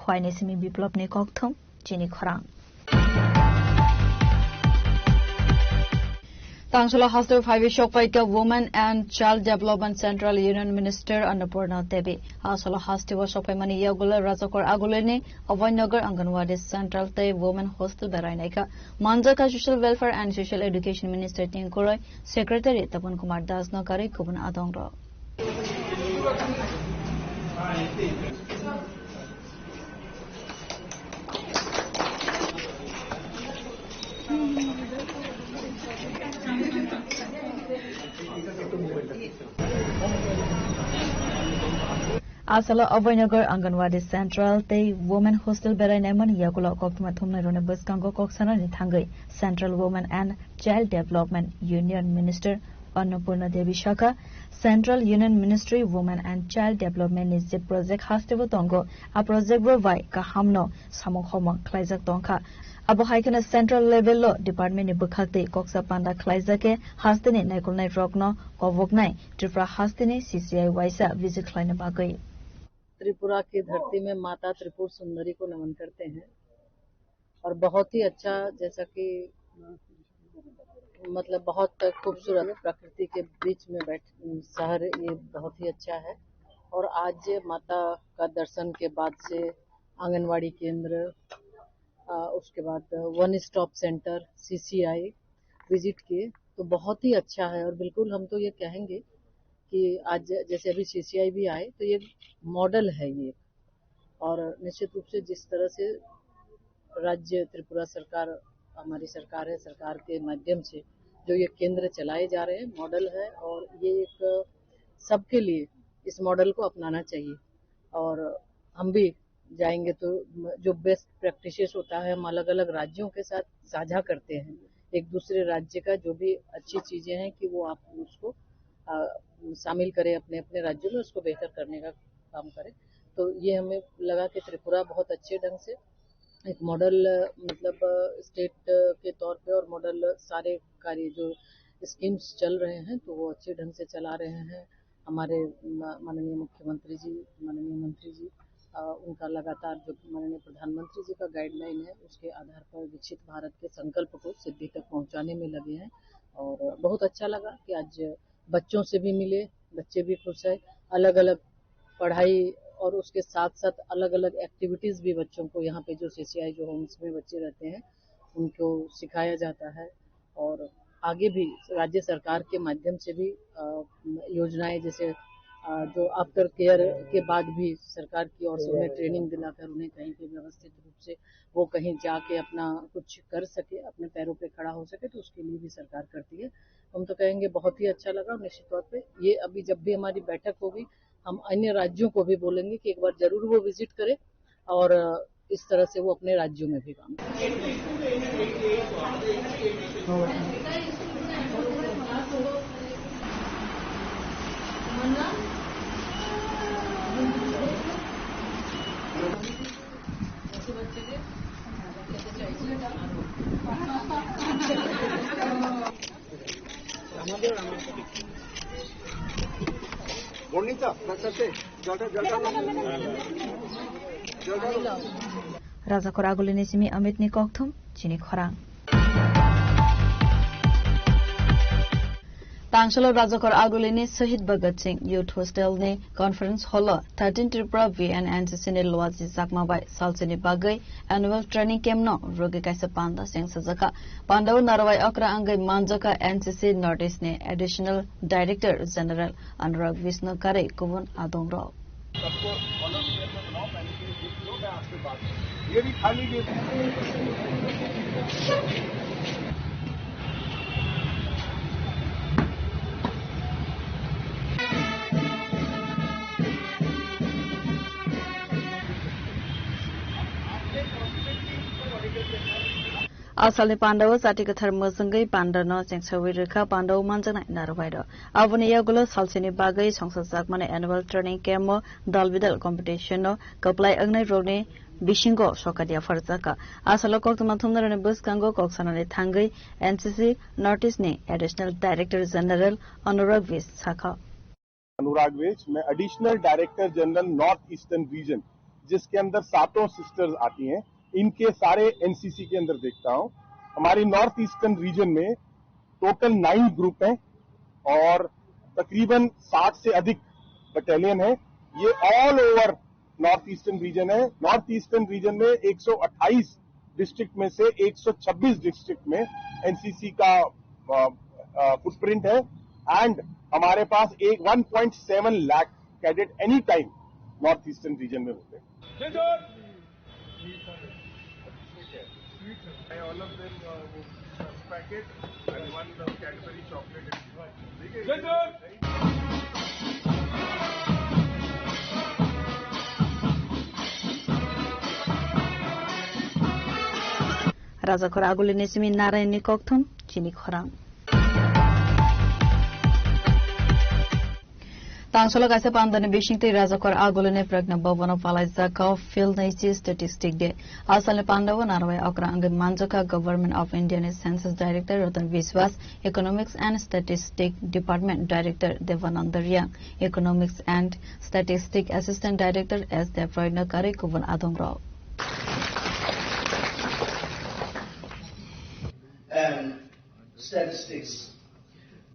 ख्वाइने सिमी विप्लवनि कक्थम चिनी खरां Tangshala Hostel 5 Shokpaika Women and Child Development Central Union Minister Annapurna Devi. Asala Hostel Shokpaimani Yagula Razakor Agulini, Avanagar Anganwadi Central Te Women Hostel Berainaika, Manjaka Social Welfare and Social Education Minister Tinkuroi, Secretary Tapan Kumar Das Nokari Kuban Adongro. Asala Avanagar Anganwadi Central Te Women Hostel Berainaman Yakula Kokmathum Rone Buskango Koksana Nithangai Central Women and Child Development Union Minister Annapurna Devi Shaka Central Union Ministry Women and Child Development is the project Hastebo Tongo a project Rovai Kahamno Samokhoma Klaizak Tonka Abo Haikana Central Level Law Department Bukakte Koksa Panda Klaizake Hastini Nakulnai Rokno Kovoknai Tripura Hastini CCI Waisa Visit Kleine Bagoi Tripura की धरती में माता त्रिपुर सुंदरी को नमन करते हैं और बहुत ही अच्छा जैसा कि मतलब बहुत खूबसूरत प्रकृति के बीच में शहर ये बहुत ही अच्छा है और आज माता का दर्शन के बाद से आंगनवाड़ी केंद्र उसके बाद one stop centre CCI visit किए तो बहुत ही अच्छा है और बिल्कुल हम तो ये कहेंगे कि आज जैसे अभी CCI भी आए तो ये मॉडल है ये और निश्चित रूप से जिस तरह से राज्य त्रिपुरा सरकार हमारी सरकार है सरकार के माध्यम से जो ये केंद्र चलाए जा रहे हैं मॉडल है और ये एक सबके लिए इस मॉडल को अपनाना चाहिए और हम भी जाएंगे तो जो बेस्ट प्रैक्टिसेस होता है हम अलग अलग राज्यों के साथ साझा करते हैं एक दूसरे राज्य का जो भी अच्छी चीजें हैं कि वो आप उसको शामिल करें अपने अपने राज्यों में उसको बेहतर करने का काम करें तो ये हमें लगा कि त्रिपुरा बहुत अच्छे ढंग से एक मॉडल मतलब स्टेट के तौर पे और मॉडल सारे कार्य जो स्कीम्स चल रहे हैं तो वो अच्छे ढंग से चला रहे हैं हमारे माननीय मुख्यमंत्री जी माननीय मंत्री जी उनका लगातार जो माननीय प्रधानमंत्री जी का गाइडलाइन है उसके आधार पर विकसित भारत के संकल्प को सिद्धि तक पहुंचाने में लगे हैं और बहुत अच्छा लगा कि आज बच्चों से भी मिले बच्चे भी खुश है अलग अलग पढ़ाई और उसके साथ साथ अलग अलग एक्टिविटीज भी बच्चों को यहाँ पे जो CCI जो होम्स में बच्चे रहते हैं उनको सिखाया जाता है और आगे भी राज्य सरकार के माध्यम से भी योजनाएं जैसे जो आफ्टर केयर के बाद भी सरकार की ओर से उन्हें ट्रेनिंग दिलाकर उन्हें कहीं पे व्यवस्थित रूप से वो कहीं जाके अपना कुछ कर सके अपने पैरों पे खड़ा हो सके तो उसके लिए भी सरकार करती है हम तो कहेंगे बहुत ही अच्छा लगा निश्चित तौर पे ये अभी जब भी हमारी बैठक होगी हम अन्य राज्यों को भी बोलेंगे कि एक बार जरूर वो विजिट करें और इस तरह से वो अपने राज्यों में भी काम करें Razakor Agulini Simi Amit Nikokthum Chini Khorang Tangshala Razakor Agulini Sahid Bhagat Singh Youth Hostel ne Conference Hall 13 Tripura VN NCC ne Loazi Sakmabai Salsini Bagai Annual Training Camp no Rogi Kaisa Panda Singh Sajaka Pandav Narawai Akra Angai Manjaka NCC Notice ne Additional Director General Anurag Vishnu Kare Kuvun Adongro ये भी खाली Asali Pandawa Satika Thermosangai Pandano Sensawirika Pandaw Manjana Narvida. Avania Gulo Salsini Bagai Songsa Sakman Annual Training Camo Dalvidal Competition Kaplai Agnai Rone Bishingo Shokadia Farzaka. Asalo Koktumatumar and Buskango Koksanale Tangai NCC Notice Ne Additional Director General Anurag Vis Saka. Anurag veg मैं additional director general north eastern region जिसके अंदर 7 sisters आती हैं इनके सारे NCC के अंदर देखता हूं हमारी नॉर्थ ईस्टर्न रीजन में टोटल 9 ग्रुप हैं और तकरीबन 60 से अधिक बटालियन है। ये all over north eastern region है। नॉर्थ ईस्टर्न रीजन में 128 डिस्ट्रिक्ट में से 126 डिस्ट्रिक्ट में एनसीसी का फुटप्रिंट है एंड हमारे पास 1.7 lakh cadet any time north eastern region में होते हैं। All of them packet and one Cadbury chocolate. Razakor aguli nesimi Narayani Kokthum Chini Khorang. Tangsolo kaise pandane bishingte Razakor agulune pragna bhavana palaizaka field naisi statistic de asalne pandawa narwai akrang manjaka Government of India Census Director Ratan Viswas, Economics and Statistics Department Director Devananda Riang, Economics and Statistics Assistant Director S. Devroidna Kare Kuvan Adongrao. And statistics.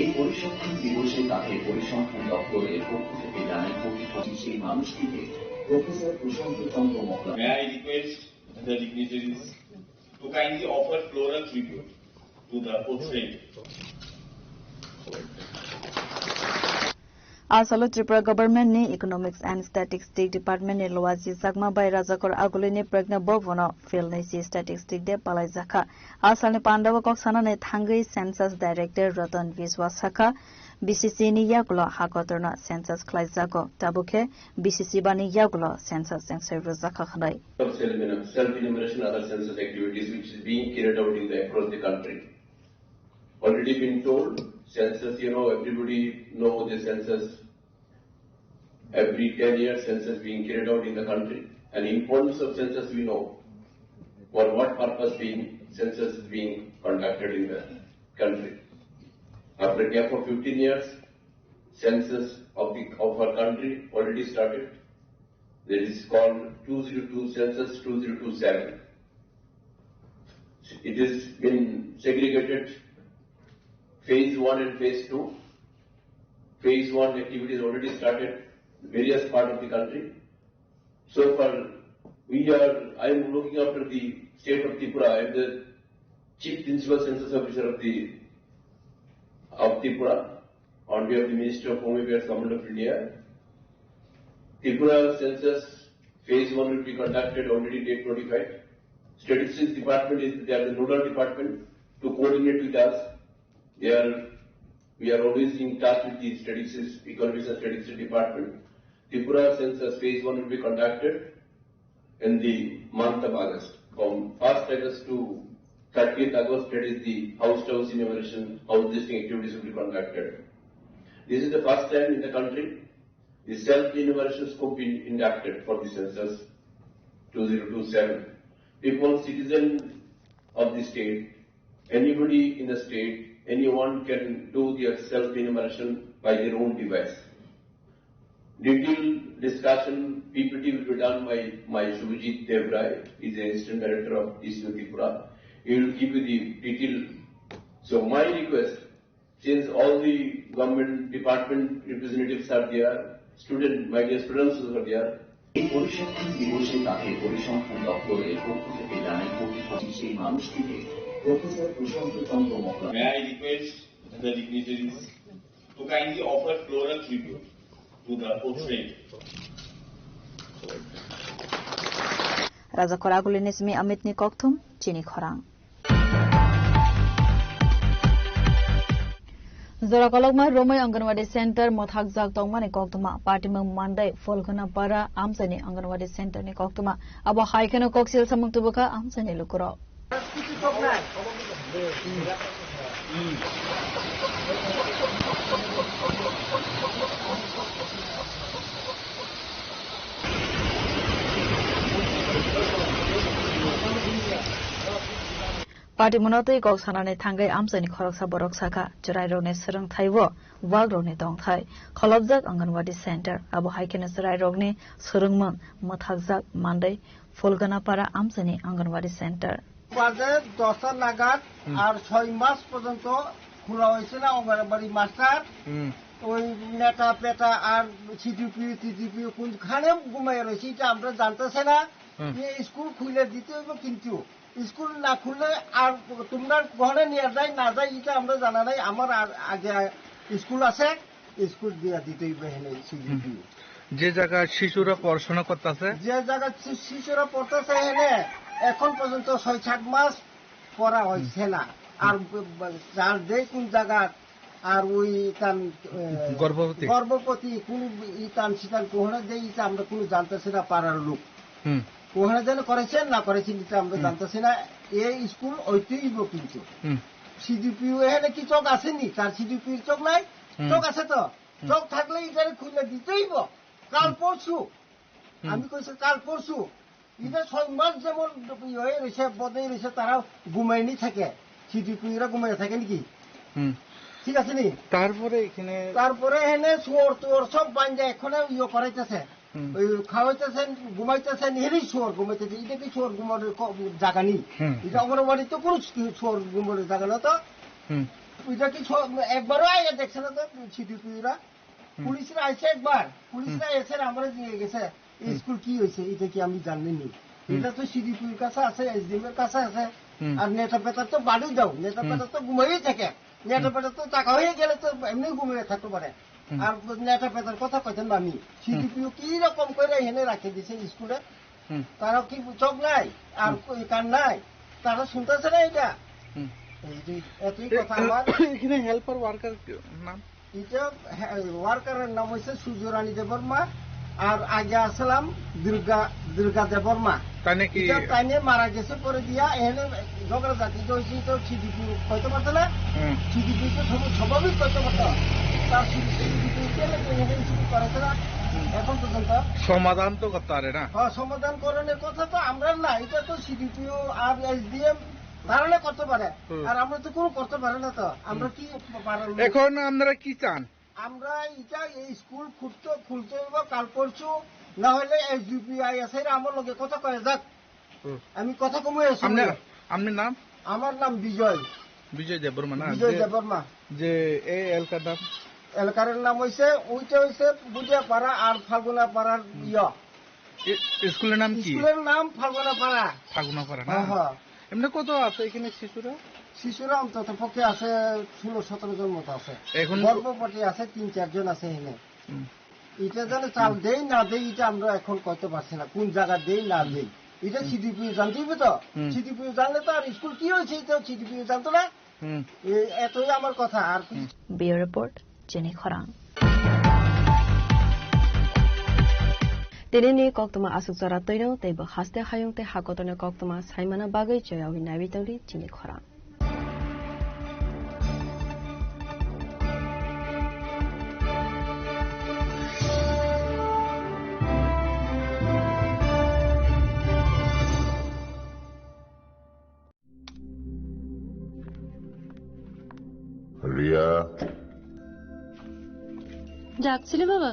এই পরিসংখ্যান দিবসে তাকে পরিসংখ্যান দপ্তরের পক্ষ থেকে জানাই কোটি সেই মানুষটিকে professor Prashanta Chandra Mohalla. May I request the dignitaries to kindly offer floral tribute to the portrait. Asalo Tripura Government ne Economics and Statistics Department ne Loazi Sagma by Razakor Aguli ne Pragna Bovona Field ne Statistics de Palaizaka Asalne Pandava Koksana ne Thangai Census Director Ratan Viswasaka BCC ni Yagulo Hakotorna Census Klaizako Tabuke BCC bani Yagulo Census Sensor Zaka Khanai Self-enumeration other census activities which is being carried out across the country. Already been told, census, everybody know the census. Every 10 years, census being carried out in the country. And the importance of census we know. For what purpose census is being conducted in the country. After a gap of 15 years, census of our country already started. That is called 202 census 2027. It has been segregated. Phase 1 and Phase 2. Phase 1 activities already started in various parts of the country. So far, I am looking after the state of Tripura. I am the Chief Principal Census Officer of Tripura on behalf of the Ministry of Home Affairs, Government of India. Tripura census Phase 1 will be conducted already date notified. Statistics Department they are the nodal department to coordinate with us. We are always in touch with the Statistics, Economics and Statistics Department. Tripura census Phase 1 will be conducted in the month of August. From 1st August to 30th August, that is the house-to-house enumeration, house listing activities will be conducted. This is the first time in the country the self-enumeration scope being inducted for the census 2027. People, citizens of the state, anybody in the state, anyone can do their self-enumeration by their own device. Detailed discussion, PPT will be done by my Shubhajit Devrai, he is the Assistant Director of Eastern Tripura. He will give you the detail. So my request, since all the government department representatives are there, my dear students are there, এই পরিসংখ্যান দিবসে তাকে পরিসংখ্যান দপ্তরের পক্ষ থেকে জানাই কোটি সেই মানুষটিকে professor Prashanta Chandra Mohalla. May I request the dignitaries to kindly offer floral tribute to the portrait. Razakor aguli nesimi Amitni Kokthum Chini Khorang. Zorakologma Romai Anganwadi Center Mothakzak Tongmani Koktuma Partimang Monday Folgana Para Amsani Anganwadi Center ni Koktuma Aba Haikeno Koksil Samuktubuka Amsani Lukuro. Party Monotoi Goksanane Tangai Amsani Koroksa Boroksaka, Jurairone Serang Taiwo, Wagrone Dong Thai, Kolobzak Anganwadi Center, Abu Haikene Serairogni, Surungman, Mothakzak Monday, Folgana Para Amsani Anganwadi Center. বাজে 10 নাগাদ আর 6 মাস পর্যন্ত খোলা হয়েছে না anganwadi master ওই নেতা পেটা আর CDPO কোনখানে ঘুমাই রয়েছে এটা আমরা জানতেছে না। স্কুল খুলে দিতে হইব, কিন্তু স্কুল না খুললে আর তোমরা ঘরে নিয়ে যায় না যায় এটা আমরা জানা নাই। আমার আগে স্কুল আছে, স্কুল দিয়ে দিতে হইব এখানে সিডিপিও। যে জায়গায় শিশুরা পড়াশোনা করতেছে, যে জায়গায় শিশুরা পড়তেছে এখানে এখন পর্যন্ত 6-7 মাস পড়া হয়েছে না। আর যার যে কোন জায়গা আর ওই গর্ভবতী কোন ইতান সিতান কোহনা যে ইটা আমরা কোনো জানতেছি না। পাড়ার লোক কোহনা যেন করেছেন না করেছেন এটা আমরা জানতেছি না। এই স্কুল ওইতেইব, কিন্তু সিডিপিও এখানে কি চোখ আসেনি? তার সিডিপির চোখ নাই? চোখ আছে তো, চোখ থাকলে এটা খুলে দিতেইব। কাল পরশু আমি কইছি, কাল পরশু এটা 6 মাস যেমন হয়ে রয়েছে বদলে রয়েছে, তারা ঘুমাইনি থাকে, সিডিপিরা ঘুমাই থাকে নাকি? ঠিক আছে নি? তারপরে এখানে শুয়োর তোর সব বান্ধে এখানে ইয়ে করাইতেছে, ওই খাওয়াইতেছেন ঘুমাইতেছেন, হেরি শুয়োর ঘুমাইতেছে। এটা কি শুয়োর ঘুমানোর জায়গা নেই? এটা অঙ্গনবাড়ি তো কোনো শুয়োর ঘুমানোর জায়গা না তো। এটা কি একবারও আগে দেখছে না তো সিডিপিরা? পুলিশরা আইসে একবার, পুলিশরা এসে আমরা দিয়ে গেছে স্কুল কি হয়েছে এটা কি আমি জানিনি। এটা তো সিডিপির কাছে আছে, এসডিএম এর কাছে আছে। আর নেতা পেতার তো বাড়ি দাও, নেতা পেতার তো ঘুমাইই থাকে। নেতা পেতার তো টাকা হয়ে গেলে তো এমনি ঘুমিয়ে থাকতে পারে। আর নেতা পেতার কথা কইতেন আমি, সিডিপিও কি রকম করে এখানে রাখে দিছে স্কুলে। তারা কি চোখ নাই আর কান নাই? তারা শুনতেছে না এটা? এতই কথা আমার। এখানে হেল্পার ওয়ার্কার নাম, এটা ওয়ার্কারের নাম হচ্ছে সূর্যরানী দেববর্মা, আর আগে আসলাম দুর্গা দেববর্মা। তাইনে মারা গেছে পরে দিয়া এখানে ঝগড়া জাতি হয়েছে। তো সিডিপি কইতে পারতো না, সিডিপি তো স্বাভাবিক কইতে পারতো। তার সিডিপি করেছে না এখন পর্যন্ত সমাধান তো করতে পারে না। সমাধান করানোর কথা তো আমরা না, এটা তো সিডিপিও আর এসডিএম ধারণা করতে পারে, আর আমরা তো কোনো করতে পারে না। তো আমরা কি এখন আপনারা কি চান? আমরা এটা এই স্কুল খুলতে হইব কাল পরশু, না হলে এসডিপিআই আছে আমার লগে কথা কয়ে যাক। আমি কথা কমে আছি। আপনার নাম? আমার নাম বিজয় দেববর্মা। না, বিজয় দেববর্মা। যে এই এলাকার নাম? এলাকার নাম হয়েছে ওইটা হয়েছে বুঝিয়া পাড়া আর ফাল্গুনা পাড়ার স্কুলের নাম কি? স্কুলের নাম ফাল্গুনা পাড়া। হ্যাঁ। এমনি কত আছে এখানে শিশুরা? অন্তত পক্ষে আছে 16-17 জন মতো আছে। এখন গর্ভবতী আছে 3-4 জন আছে এখানে। এটা যেন চাল দেই না দেই এটা আমরা এখন কইতে পারছি না, কোন জায়গা দেই না দেই। এটা সিডিপি জানতে হবে তো। সিডিপি জানলে তো আর স্কুল কি হয়েছে এটা সিডিপি জানতো না। এতই আমার কথা। আর বিউরো রিপোর্ট জেনি খরাং। Tinini koktuma asuk zara toino teibo haste hayung te hakotone koktuma saimana bagai joyawi nabi tangri jini khora. Riya, ডাকছিলে বাবা?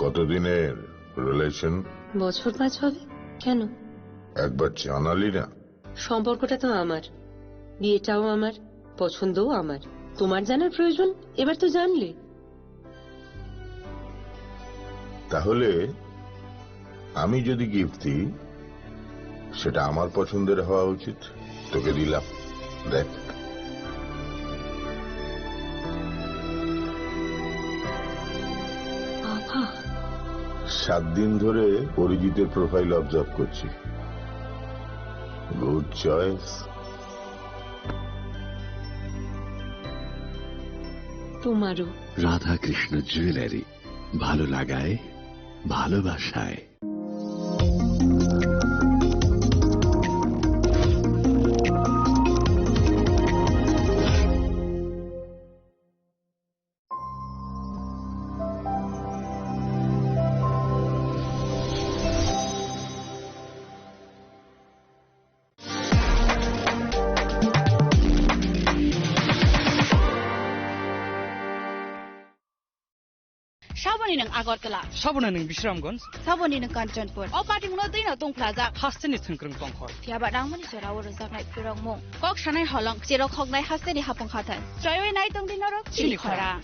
কতদিনের রিলেশন? বছর 5 হবে। কেন? একবার জানালি না? সম্পর্কটা তো আমার, বিয়েটাও আমার, পছন্দও আমার। তোমার জানার প্রয়োজন এবার তো জানলে। তাহলে আমি যদি গিফট দিই সেটা আমার পছন্দের হওয়া উচিত। তোকে দিলাম, দেখ। বাবা, 7 দিন ধরে অরিজিতের প্রোফাইল অবজার্ভ করছি। Good choice. তোমারও। রাধা কৃষ্ণ জুয়েলারি, ভালো লাগায় ভালোবাসায়। Shrabani Saboni ng Agartala. Saboni ng Bishramganj. Saboni ng Kanchanpur. O party mo din na tong plaza. Hasteni thungkrung pangkhor. Tiaba dang mani sora wor zaknai pirong mo. Kok shanai holong chiro khognai hasteni hapong khatan. Choyoi nai tong dinoro chili khora.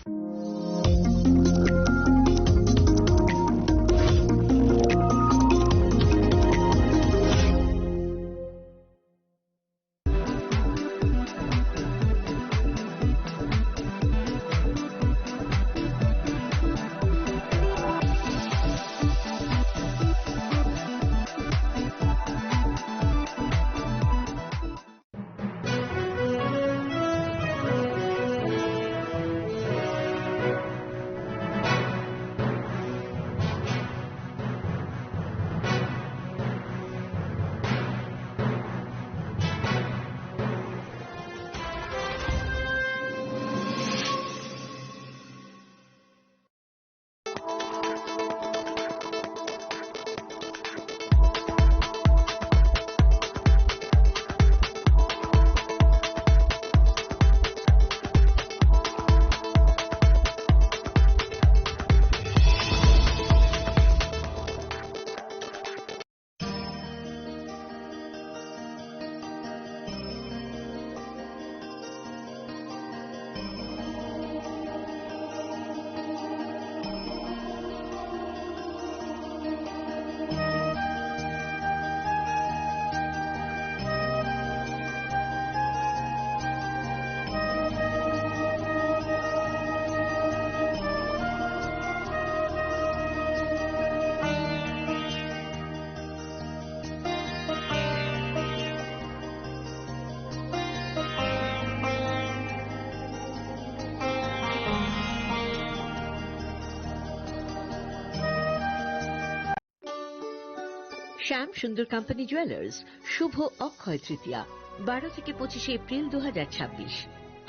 শ্যাম সুন্দর company jewellers শুভ অক্ষয় তৃতীয়া 12 থেকে 25 April 2026।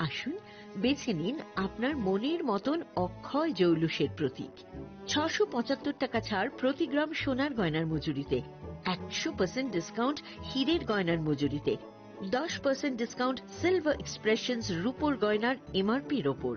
আসুন বেছে নিন আপনার মনের মতন অক্ষয় জৌলুসের প্রতীক। 675 টাকা ছাড় প্রতি গ্রাম সোনার গয়নার মজুরিতে, 100% ডিসকাউন্ট হীরের গয়নার মজুরিতে, 10% ডিসকাউন্ট সিলভার এক্সপ্রেশনস রূপোর গয়নার এমআরপির ওপর।